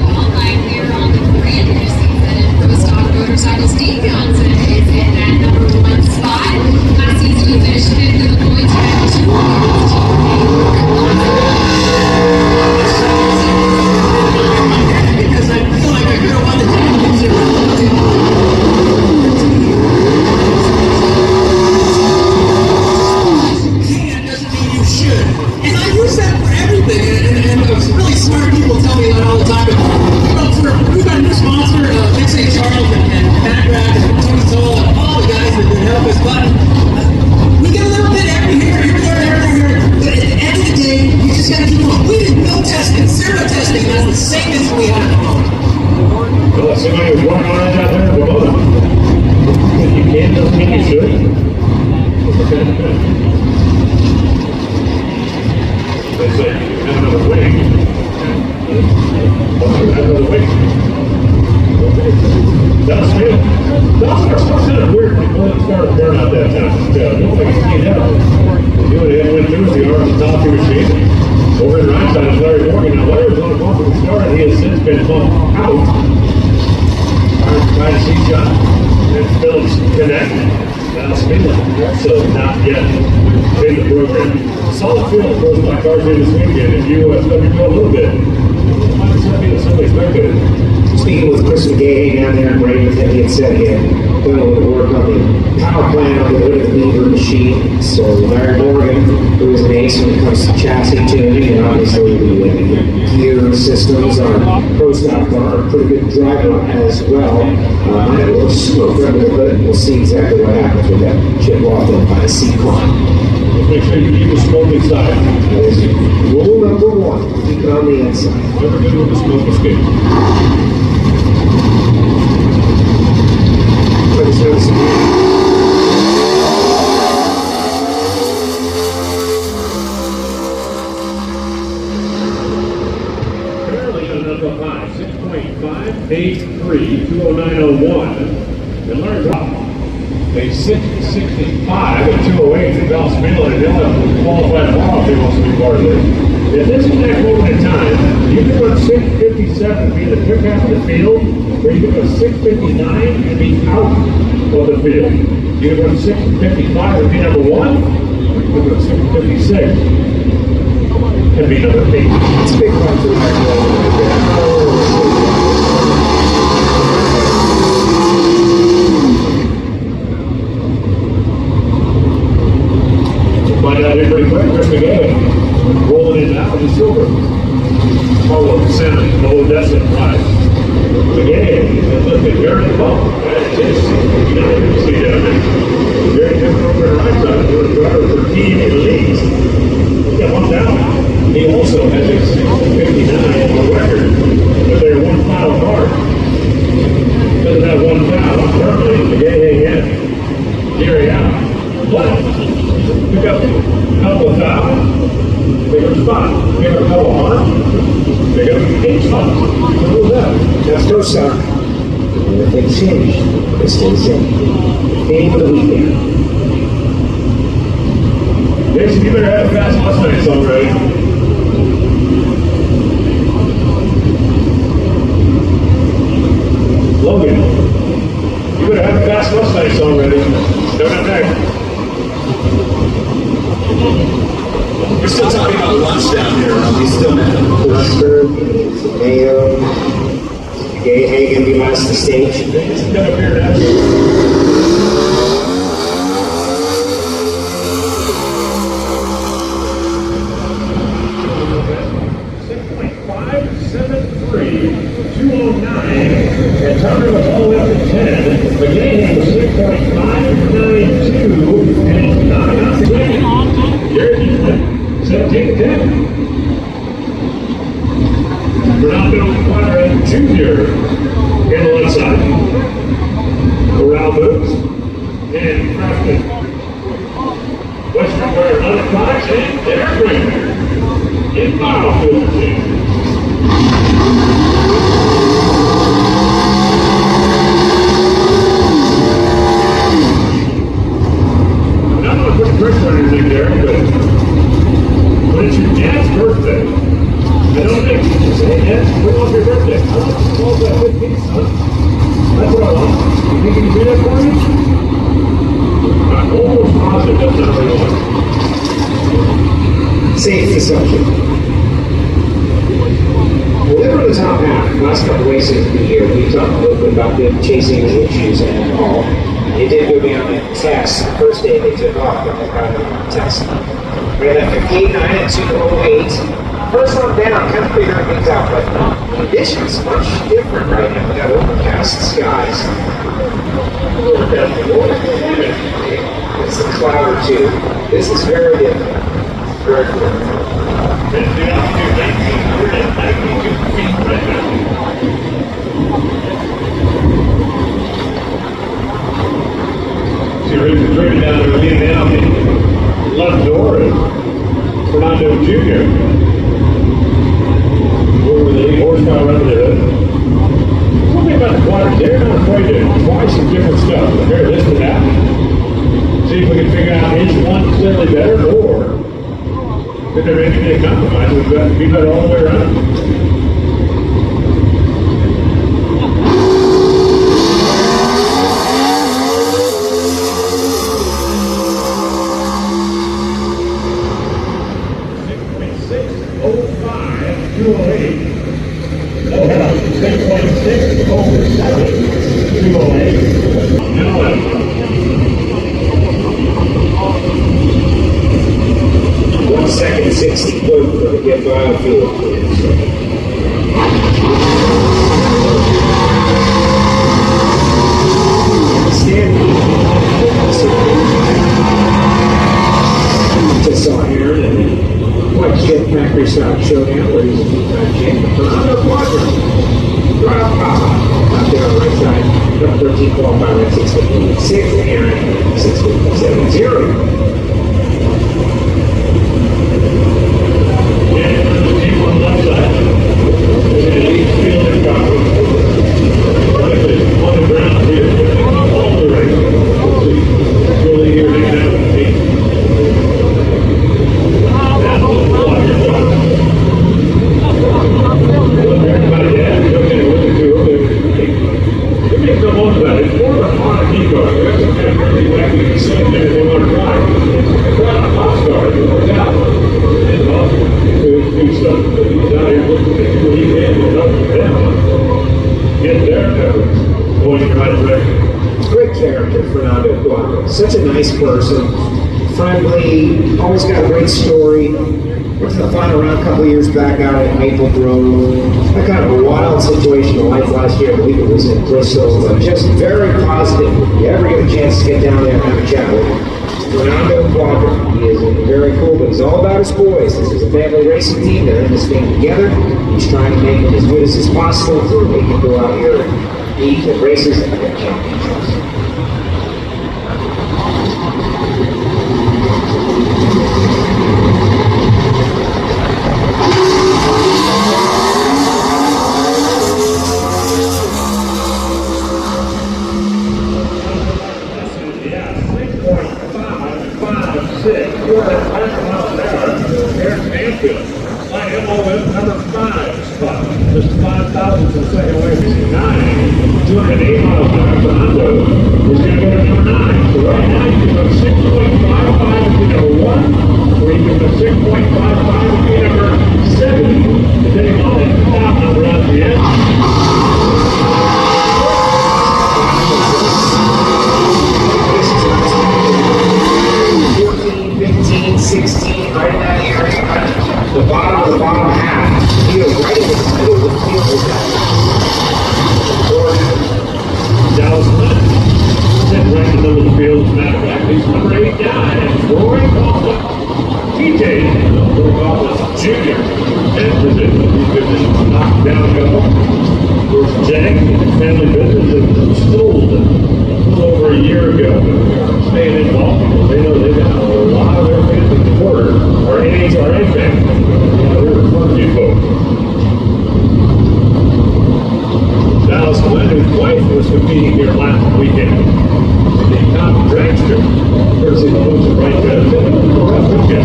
Qualifying here on the brand new season in Pro Stock Motorcycles, Steve Johnson is in that number 1 spot. Last season he finished 5th in the points, had 2 wins. Because I feel like I could have won the championship. Smart people tell me that all the time. We've got a new sponsor, NHRA and Background and Tony Zoll and all the guys that help us. But we get a little bit every here, there. But at the end of the day, you just got to keep going. We did no testing, 0 testing. That's the safest we have at the moment. Well, somebody was working on it out there at the bottom. You can't just think you should. They say you have another wing. That's kind of weird. People started to burn out that time. Nobody can get out. You know, they went through the arm top of the machine. Over in the right side is Larry Morgan. Now, Larry was on the bump from the start. He has since been bumped out. Trying to see John. And Phillips connected. Now, Spindler also not yet in the program. Solid field goes by cars in this weekend. If you study a little bit, somebody expected. Speaking with Chris McGay down there in Bradenton, he had said he had done a little work on the power plant on the hood of the Beaver machine. So Larry Morgan, who is an ace when it comes to chassis tuning, and obviously the gear systems on Pro Stock are a pretty good driver as well. I had a little smoke under the hood, and we'll see exactly what happens with that chip off in by the C-Con. Make sure you keep the smoke inside. That is rule number one, keep it on the inside. Never good with the smoke escape. Currently on up high, 6.583, 209.01. And Larry Rock. A 665 at 208 for Bell Spindler, and they'll have to qualify tomorrow if he wants to be part of this. At this exact moment in time, you can run 657 and be in the quick half of the field, or you can run 659 and be out of the field. You can run 655 and be number one, or you can run 656 and be number 8. It's a big one for Find out here pretty quick. Chris McGay rolling in now in silver. Paulo Salmon, Odessa, right. McGay is looking very bump. That is, you know, you can see down there. Very different over the right side. Doing a driver for team elite. He's got one down. He also has a 659 on the record, but they're one final card. Doesn't have one foul. Currently, McGay in. Gary out. What? Pick up a couple of fouls, pick up a spot, pick up a couple of harms, pick up 8 spots. What was that? That's no sound. Everything's changed. It's still the same. Game of the weekend. Jason, you better have a fast Mustang song ready. Logan, you better have a fast Mustang song ready. Start up next. We're still talking about lunch down here. We still have Lester, Mayo, Gay Hagen be last the stage. Come up here now. And Tucker was all the way up to 10. But Gatornational was 6.592, and it's not enough to get Garrett Houston, 17 to 10. Ronaldo Quadra Jr. in the left side. Corral moves and Crafton. Western Wear another 5 and Derek Green in foul 15. Pressure on anything there, but when it's your dad's birthday, I don't think you say, hey, Dad, bring off your birthday. I want to call that 15, son. That's what I want. You think you can do that for me? I'm almost positive that's not what I want. Safety subject. Well, they were in the top half. Last couple races of the year, we talked a little bit about them chasing the issues and all. They did go down and test. The first day they took off, but they got a test. Ran up 59 at 208. First one down, kind of figuring things out, but the conditions much different right now. We got overcast skies. It's a cloud or two. This is very different. Very different. He's driven down there, leading down the left door, and Fernando Jr. over the 8 horsepower under the hood. One thing about the Quadras, they're not afraid to try some different stuff. Compare this to that. See if we can figure out which one's clearly better, or if there may be a compromise, we've got to be better all the way around. Zero. Great character, Fernando Cuadro. Such a nice person, friendly, always got a great story. Went to the final round a couple of years back out at Maple Grove. Had kind of a wild situation in life last year. I believe it was in Bristol, but just very positive. If you ever get a chance to get down there and have a chat with him, Fernando Cuadro. He is very cool, but he's all about his boys. This is a family racing team. They're in this thing together. He's trying to make it as good as possible so they can go out here and beat the races and get championships. Number 5 spot. Just 5,000 for the second way. 9. 208 miles an hour. Fernando is going to go to number 9. So right now you can go 6.55 and be number 1, or you can go 6.55 and be number 7, depending on the top number at the end. 15, 16, right in that area, the bottom of the bottom half, field, right in the middle of the field is that. Dallas Clinton, sitting right in the middle of the field, as a matter of fact, he's number 8 down, and Rory Coughlin, TJ, Rory Coughlin Jr., in position, he's been this knocked down go. There's Jag, family business that sold a little over a year ago. Staying in Baltimore, they know they've got a lot of their family supporters are NHRA fans. They're fun you folks. Dallas Clinton, his wife was competing here last weekend. The top dragster, courtesy of the folks at right there. They don't get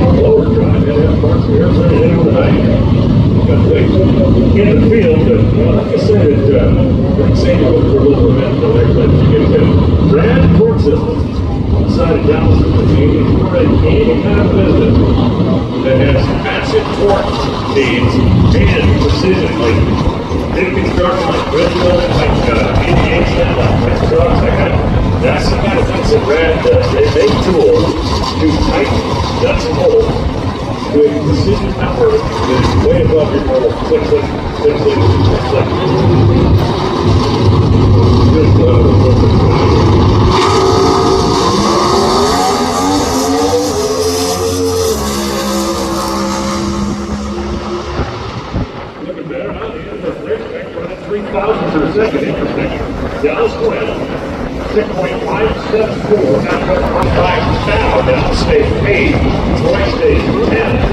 a blower drive. They have parts of the airplane in overnight. In the field, but like I said, it's St. Louis for a little bit, so they're glad to get them. Brad Court Systems, inside of Dallas, Virginia, for any kind of business that has massive torque needs and precision, like big construction, like Gainesville, like aviation, like trucks, that's the kind of things that Brad does. They make tools to tighten nuts and bolts with precision number that is way above your normal click, click, click, click, click, click. Just looking better, huh? The end of the racetrack, running 3,000 to the second intersection. Dallas Clinton, 6.574, not 1.5 now, down stage 8, Troy stage 10.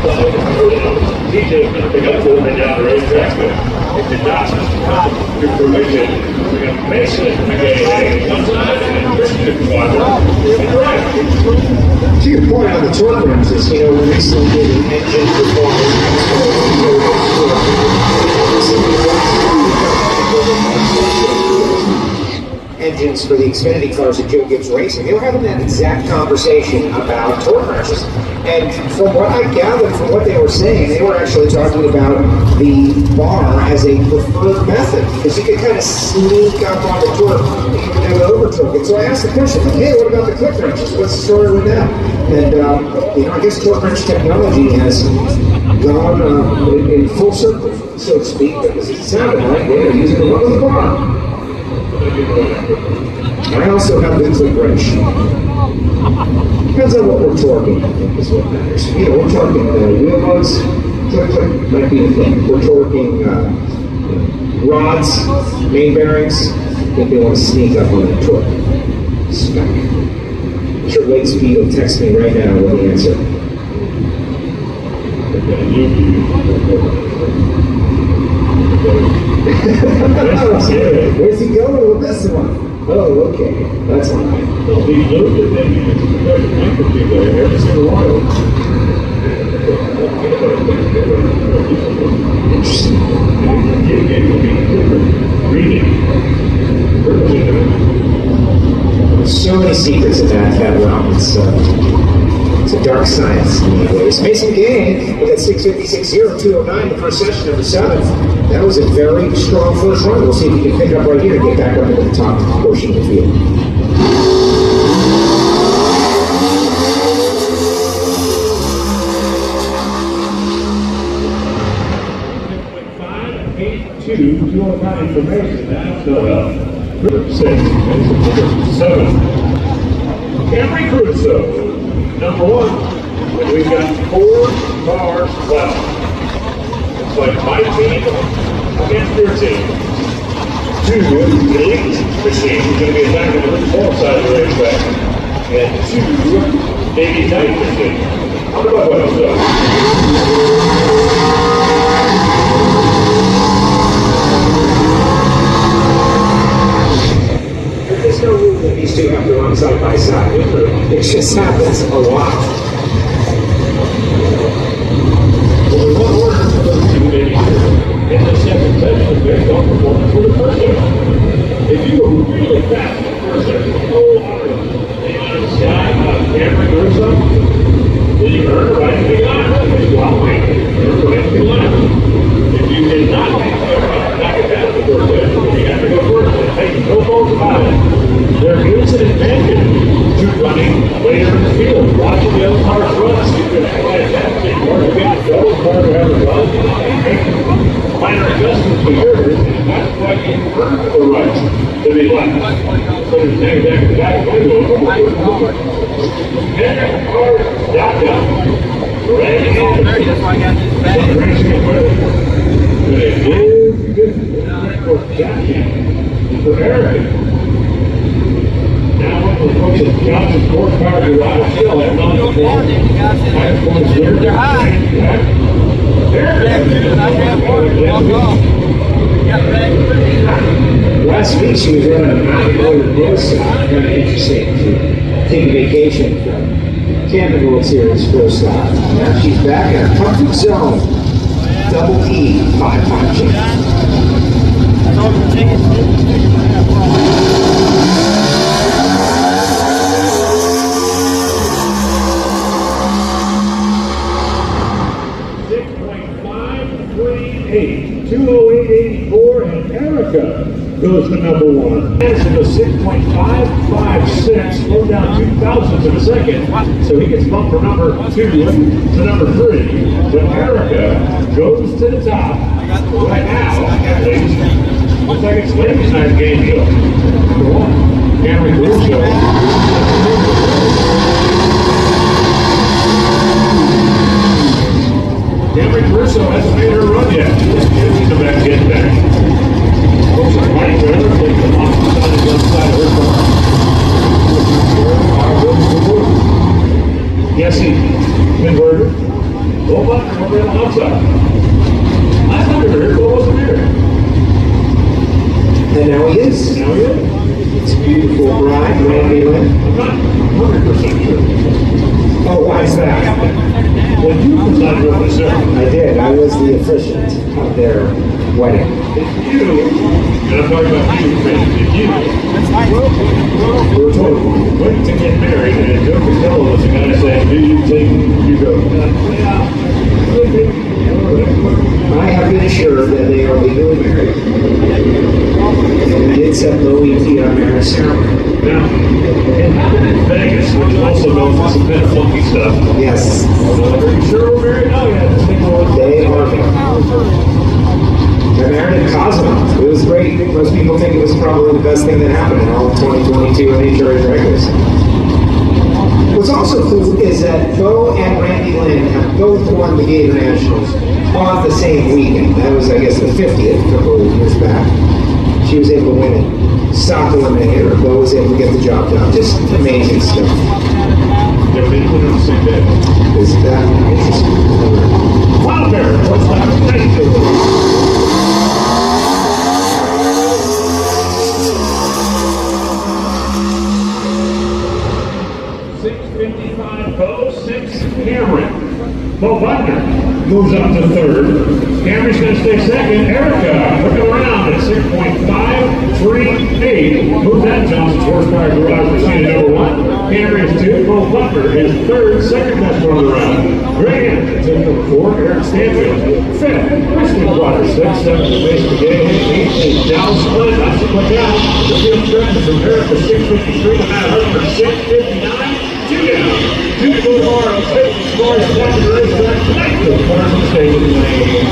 TJ's going to pick up a little bit down the racetrack, but it did not come to fruition. We got Mason again, one side, and Christian Quadro in the right. To your point on the torque wrenches, we recently did an engine engines for the Xfinity cars that Joe Gibbs Racing. They were having that exact conversation about torque wrenches. And from what I gathered from what they were saying, they were actually talking about the bar as a preferred method because you could kind of sneak up on the torque and you would never overtorque it. So I asked the question, like, hey, what about the click wrenches? What's the story with that? And I guess torque wrench technology has gone in full circle, so to speak, because it sounded like they were using the one with the bar. I also have the click wrench. Depends on what we're torquing, I think is what matters. We're torquing wheel modes, click click might be the thing. We're torquing rods, main bearings. I think they want to sneak up on the torque spec. What's your leg speed? He'll text me right now with the answer. Where's he going with this one? Oh, okay. That's all right. Well, he looked at them, and it's could be there every single one of them. Interesting. Reading. There's so many secrets in that realm. It's a dark science in many ways. Mason Gang with that 6:56.0209, the first session, number 7. That was a very strong first run. We'll see if he can pick it up right here and get back up into the top portion of the field. Information. That's no help. Group 6, 7. Henry Crusoe, number 1. And we've got 4 cars left. It's like my team against your team. 2 elite machines going to be attacking the fourth side of the racetrack. And 2 Navy Knight machines. How about what else? There's no rule that these two have to run side by side. It just happens a lot. Well, in one order for those 2 Navy in the second session, based on performance for the first session. If you go really fast in the first session, the sky, Cameron Crusoe, then you earn a right to be alive. If you outweigh, you earn a right to be alive. If you did not make the knock it down the first session, you have to go first. Hey, no fault about it. There is an advantage to running later in the field. Watching the other cars run, so you can analyze that. Take more to get to go, more to have a run. Minor adjustments to yours, and that's why you earn the right to be left. So there's back to back window. And cars down. Ready? That's why I got this back. Racing equipment. With a good for Jackie. For Eric. Now, what the folks at Johnson's horsepower garage still have not They're high. Last week she was running a mountain course. Kind of interesting to take a vacation from Camping World Series first stop. Now she's back in her comfort zone. Double E, 5-5 chance. That's all the tickets. 208.84, and Erica goes to number 1. Madison goes 6.556, slow down 2,000ths of a second, so he gets bumped from number 2 to number 3. But Erica goes to the top right now. Looks like it's ladies' night in Gainesville. Number 1, Cameron Crusoe. Cameron Crusoe hasn't made her run yet. She's come back, getting back. Looks like Mike Taylor takes the off the side of the other side of her car. Jesse Pinberger. Low button over on the outside. Last time we were here, Bill wasn't here. And now he is. Now he is. It's a beautiful bride, Randy Lynn. I'm not 100% sure. Oh, why is that? When you decided to open the ceremony, I did. I was the officiant of their wedding. if you, and I'm talking about you, if you were told when to get married, and Joe Costello was the guy saying, do you think you go? I have been assured that they are legally married. And we did set low ET on marriage ceremony. Now, it happened in Vegas, which also known for some kind of funky stuff. Yes, Are you sure we're married? Oh, yeah, this thing was. they are married. They're married in Cosmo. It was great. Most people think it was probably the best thing that happened in all of 2022 NHRA regulars. What's also cool is that Bo and Randy Lynn have both won the Gatornationals on the same weekend. That was, I guess, the 50th a couple of years back. She was able to win it. Stop eliminator. Bo was able to get the job done. Just amazing stuff. They're being put on the same day. Is that interesting? Wow, there. What's that? Thank you. 6:55 Bo, 6 Cameron. Bo Butler moves up to third. Cameron's going to stay second. Erica looking around at 6.538. Moves that Johnson's horsepower garage machine to number 1. Cameron is 2. Bo Butler is third, second best one of the round. Graham is in number 4. Eric Stanfield 5th. Kristen Water 6th. 7th is Mason McGay. 8th is Dallas Split. That's it like that. The field stretch from Erica 6:53 to Matt Husband 6:59. 2 down. 2 to go tomorrow. 6 scores 1 to the racetrack tonight. The Carson Stadium lane.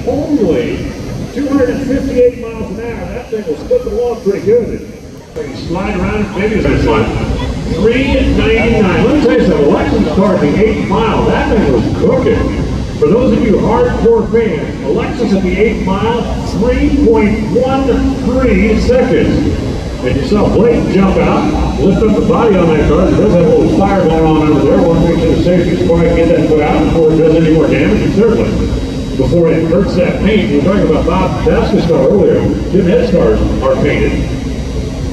Only 258 miles an hour. That thing was slipping along pretty good. Slide around, maybe it's a slide. 399. Let me tell you something. Alexa's car at the 8th mile, that thing was cooking. For those of you hardcore fans, Alexis at the 8th mile, 3.13 seconds. And you saw Blake jump out, lift up the body on that car. It does have a little fire going on over there. Want to make sure the safety squad can get that put out before it does any more damage. And certainly, before it hurts that paint. We were talking about Bob Basker's car earlier. Jim Head's cars are painted.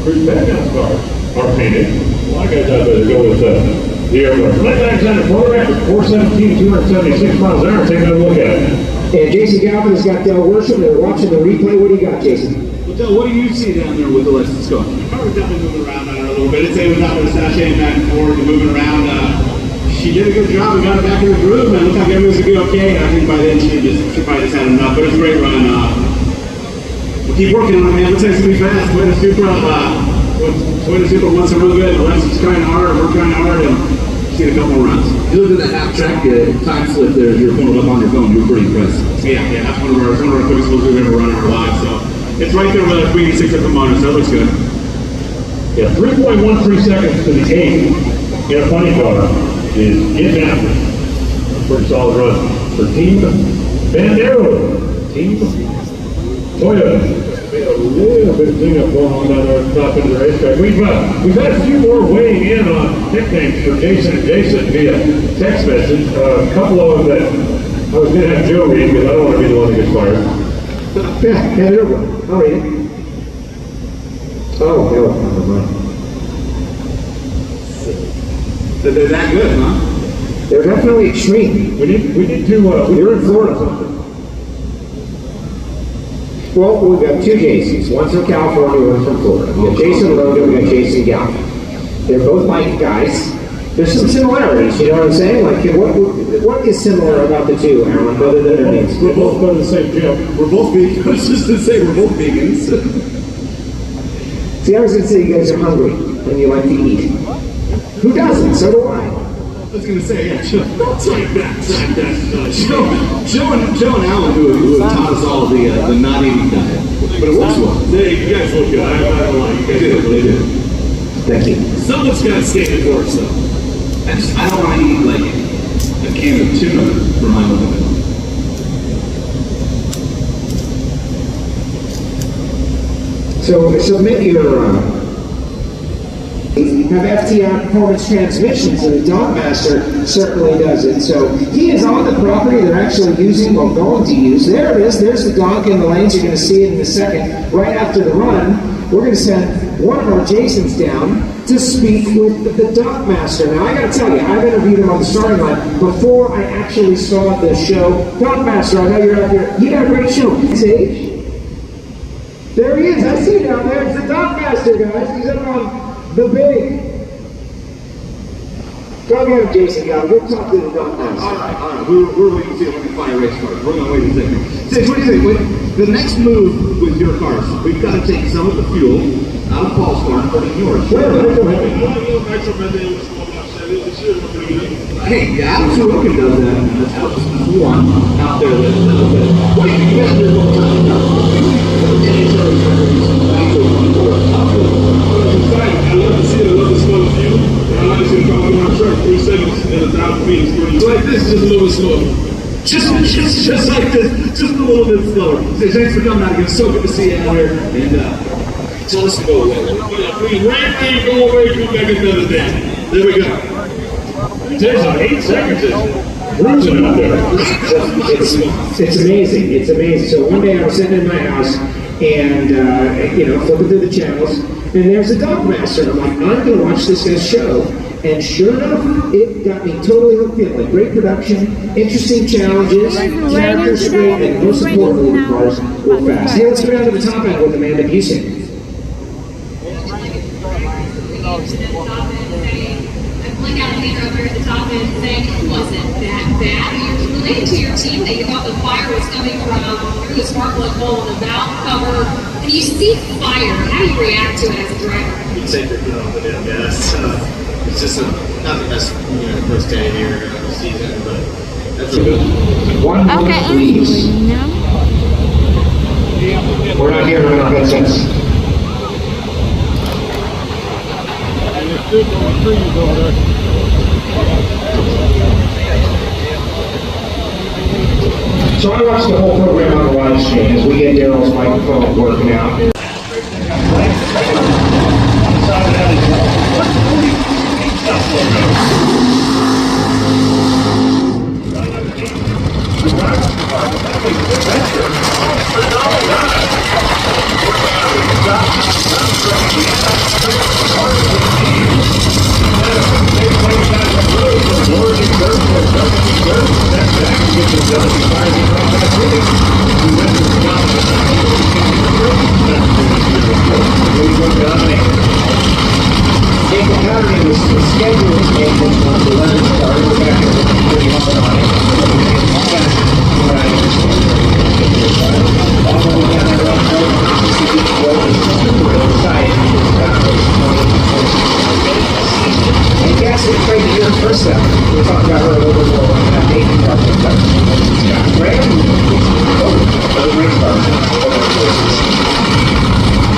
Chris Batman's cars are painted. A lot of guys out there that go with the airport. Blake Alexander, for the record, 417, 276 miles an hour. Take another look at it. And Jason Galvin has got Del Worship. They're watching the replay. What do you got, Jason? Well, Del, what do you see down there with Alexis car? The car was definitely moving around on her a little bit. I'd say it was out there sashaying back and forth and moving around. She did a good job and got it back in the groove, man. Looked like everything was going to be okay. I think by then she probably just had enough, but it was a great run. We'll keep working on it, man. Looks like it's going to be fast. Toyota Supra wants to real good. Alexis is trying hard, we're trying hard, and she's seen a couple more runs. You looked at that half track time slip there as you were pulling it up on your phone. You were pretty impressed. Yeah, that's one of our quickest ones we've ever run in our lives. So it's right there with a Queenie 6 different motors, so that looks good. Yeah, 3.13 seconds to the 8th in a funny car is getting after it. Pretty solid run for Team Bandero. Team Toyota. Made a little bit of cleanup going on down there at the top end of the racetrack. We've had a few more weighing in on nicknames for Jason and Jason via text message. A couple of them that I was going to have Joe read because I don't want to be the one that gets fired. Yeah, hand it over. I'll read it. Oh, no, never mind. They're that good, huh? They're definitely extreme. We need to, You're in Florida. Well, we've got two Jasons. One's from California, one's from Florida. We got Jason Logan, we got Jason Galvin. They're both bike guys. There's some similarities, you know what I'm saying? Like, what is similar about the two, Alan, other than their names? we're both going to the same gym. We're both vegans. I was just to say we're both vegans. See, I was going to say you guys are hungry and you like to eat. Who doesn't? So do I. I was going to say, yeah, Joe and Alan who taught us all the not eating diet. But it works well. Yeah, you guys look good. I don't lie. You guys look really good. Thank you. Someone's got to stand it for us, though. I don't want to eat like a can of tuna for my own living. So submit your have FTI performance transmissions, and the Dogmaster certainly does it. So he is on the property they're actually using or going to use. There it is. There's the dog in the lanes. You're going to see it in a second. Right after the run, we're going to send one of our Jasons down to speak with the Dogmaster. Now, I got to tell you, I've interviewed him on the starting line before I actually saw the show. Dogmaster, I know you're out there. You got a great show. See? There he is. I see him down there. It's the Dogmaster, guys. He's up on the big. Go get him, Jason. We'll talk to the Dogmaster. All right. We're waiting to see if we can find a race car. We're going to wait a second. Sage, what do you think? The next move with your cars, we've got to take some of the fuel out of Paul's car and put it in yours. Sure, go ahead. Hey, Alex Rogan does that. That's Alex one out there that does that. What do you think you guys do all the time? I love to see it. I love the smell of fuel. I like to see it come on my truck 3 seconds and 1,000 feet. It's like this, just a little bit slower. Just like this, just a little bit slower. So thanks for coming out again. So good to see you out here. And tell us to go away. Please, rain, go away, come back another day. There we go. It takes like 8 seconds. It's cruising out there. It's amazing. It's amazing. So one day I was sitting in my house and, flipping through the channels, and there's a Dogmaster. I'm like, I'm going to watch this guy's show. And sure enough, it got me totally hooked in. Like, great production, interesting challenges, characters great, and most importantly, the cars were fast. Hey, let's go down to the top end with Amanda Busey. Like Alexander up here at the top end saying it wasn't that bad. You're related to your team that you thought the fire was coming from through the spark plug hole in the valve cover, and you see fire. How do you react to it as a driver? You'd say they're good on the damn gas. It's just not the best, first day here of the season, but that's a good One moment, please. We're not hearing our headsets. So I watched the whole program on the live stream as we get Daryl's microphone working out. We'll talk about her a little bit more on that dating project. Right?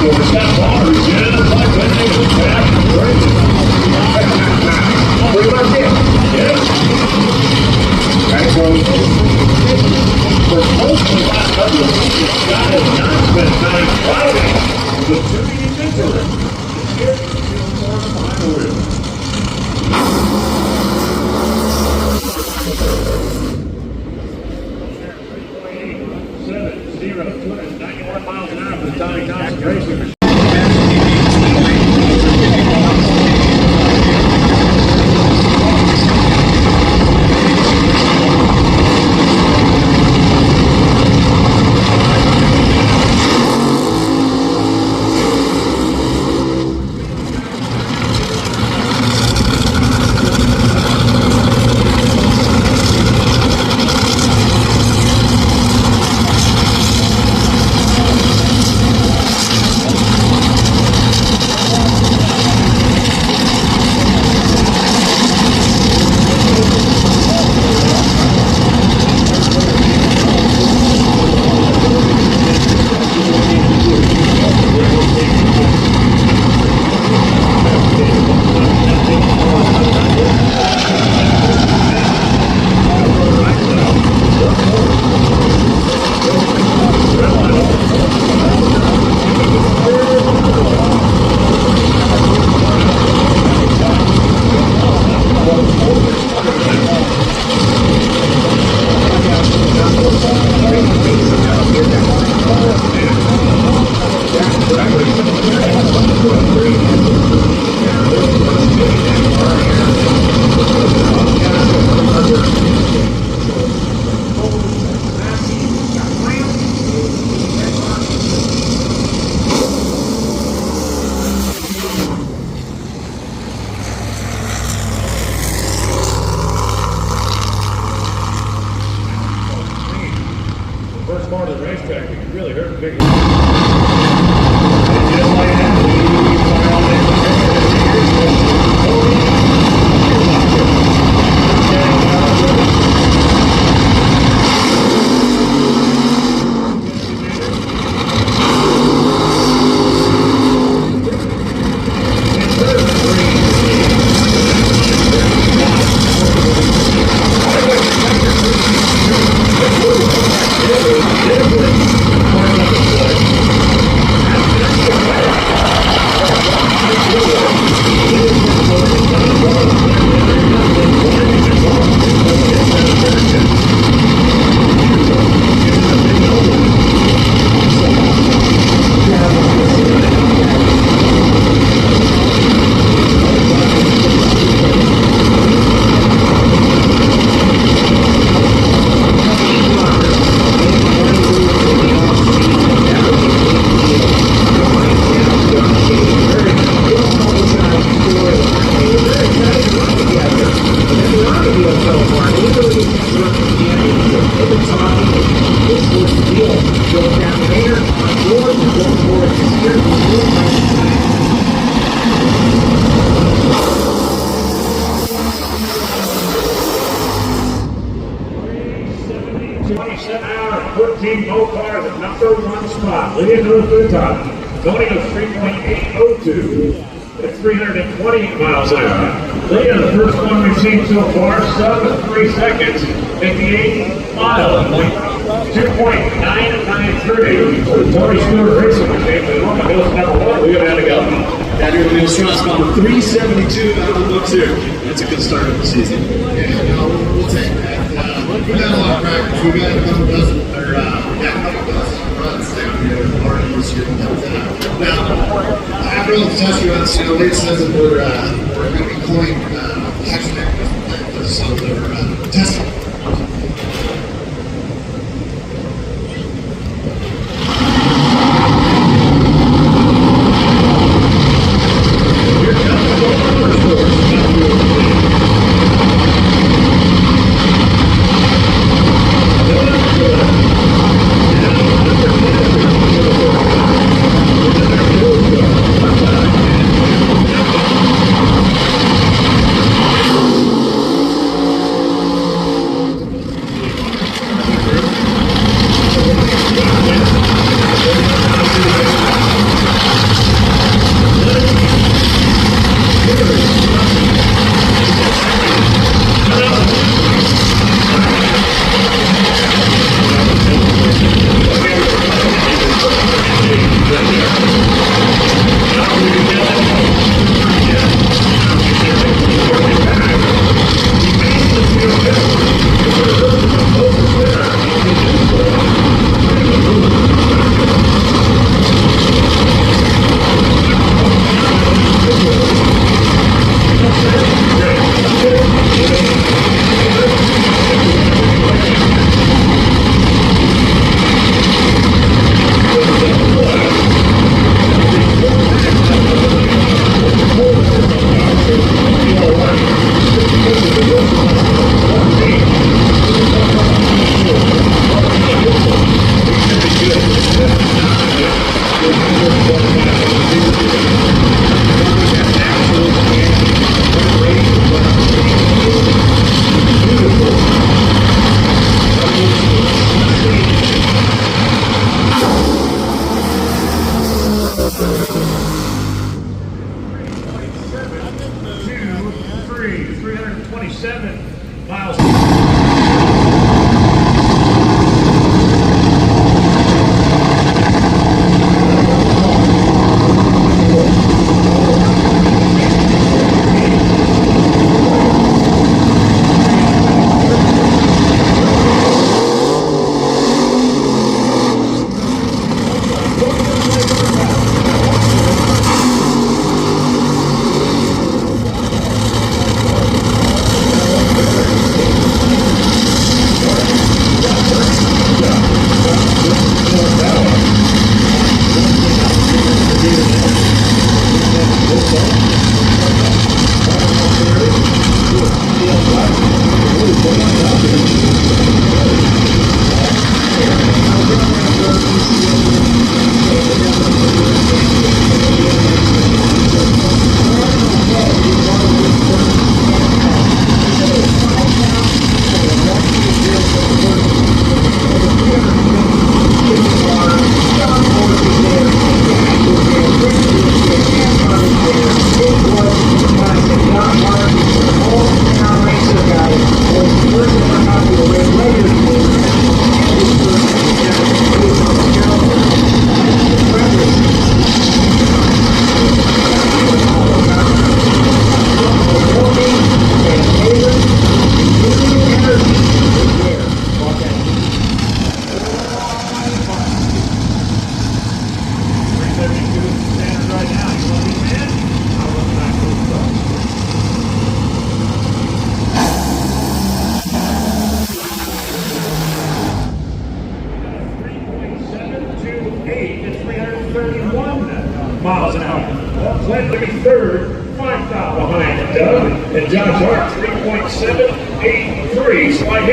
Well, Scott Palmer is in. It's like that name is back. Pretty much it. Yes. Right, so For most of the last couple of weeks, Scott has not spent time driving the turning inventory. Here, he's more behind the wheel. 291 miles an hour for the Tommy Thompson Racing. part of the racetrack, you can really hurt the big. And just like that, we fire all that Cars at number 1 spot, leading to the top, going to 3.802 at 328 miles an hour. Leading the first one we've seen so far, sub 3 seconds at the 8 mile point, 2.993. So Tony Stewart Racing machine, the one that goes number 1, we're going to have to go. Down here in the Strauss about 372 out of the books here. That's a good start of the season. Yeah, no, we'll take that. We've had a lot of practice. We've got a couple dozen, runs down here already this year. Now, after all the test runs, Lane says that we're going to be calling action actors, so they're testing.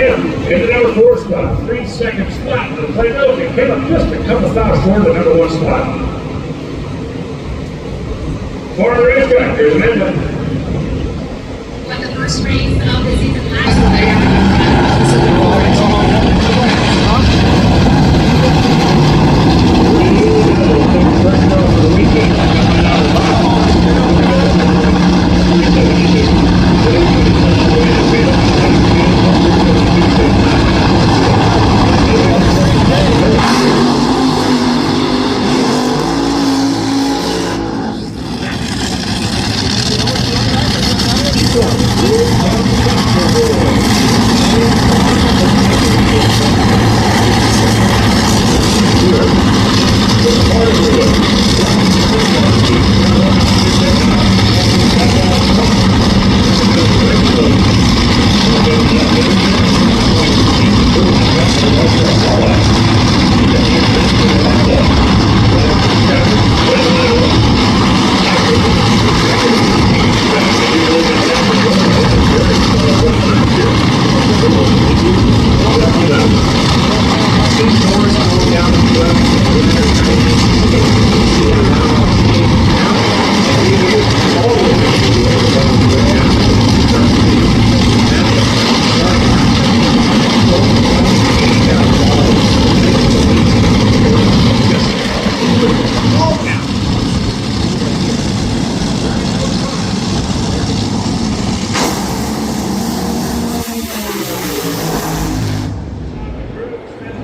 him in the number 4 spot. 3 second spot to play those. He came up just a couple thousand short of the number 1 spot. For the racetrack, here's Amanda. Won the first race of the season last year.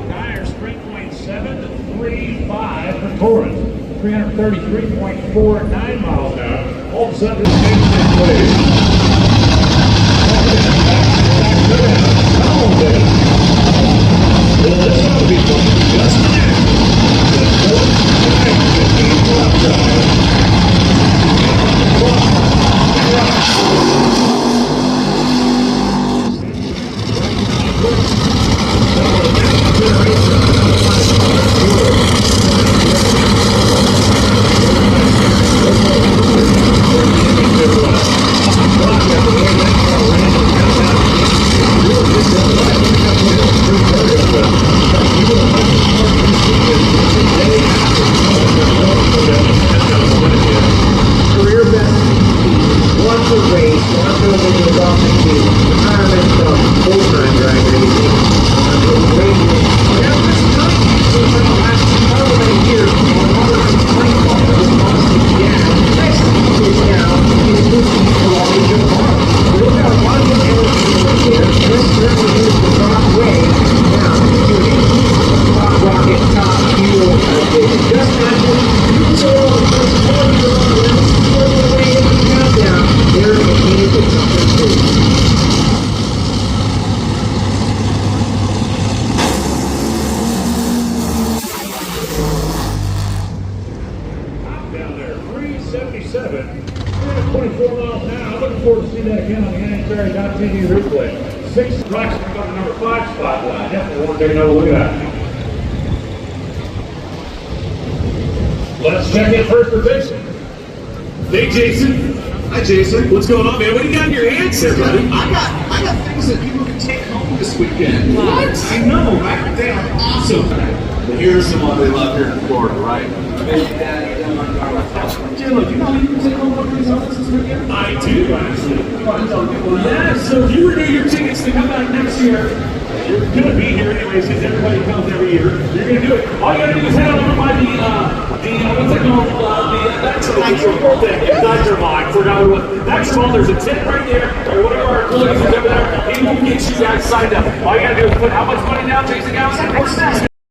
Tires 3.735 for Torrance. 333.49 miles an hour. All of a sudden, this makes this place. Well, this ought to be fun. Just now. The Torrance tonight is being left Career best won the race, won the Gatornational team, retirement from full-time drag racing. Now this time, so for the last however many years, on Robert's plane car was honestly down. Next is now is moving along with your car. We've got a lot of energy over here. This certainly is the rock way. Now, doing rock rocket top fuel. Just not so the first one way in the countdown. They're competing with something too. down there. 377. 324 miles an hour. Looking forward to see that again on the NHRA.TV replay. 6 trucks on the number 5 spot. I definitely want to take another look at that. Let's check in first position. Hey, Jason. Hi, Jason. What's going on, man? What do you got in your hands there, buddy? I got things that people can take home this weekend. What? I know, right? They are awesome. But here's the one they love here in Florida, right? Jim, do you know you can take home one of these others this weekend? I do, actually. Yeah, so if you renew your tickets to come back next year, you're going to be here anyways because everybody comes every year. You're going to do it. All you got to do is head on over by the what's it called? That's your mind. Forgot what it was. That's called. There's a tent right there, or whatever our employees is over there. He will get you guys signed up. All you got to do is put how much money down, Jason Gallagher?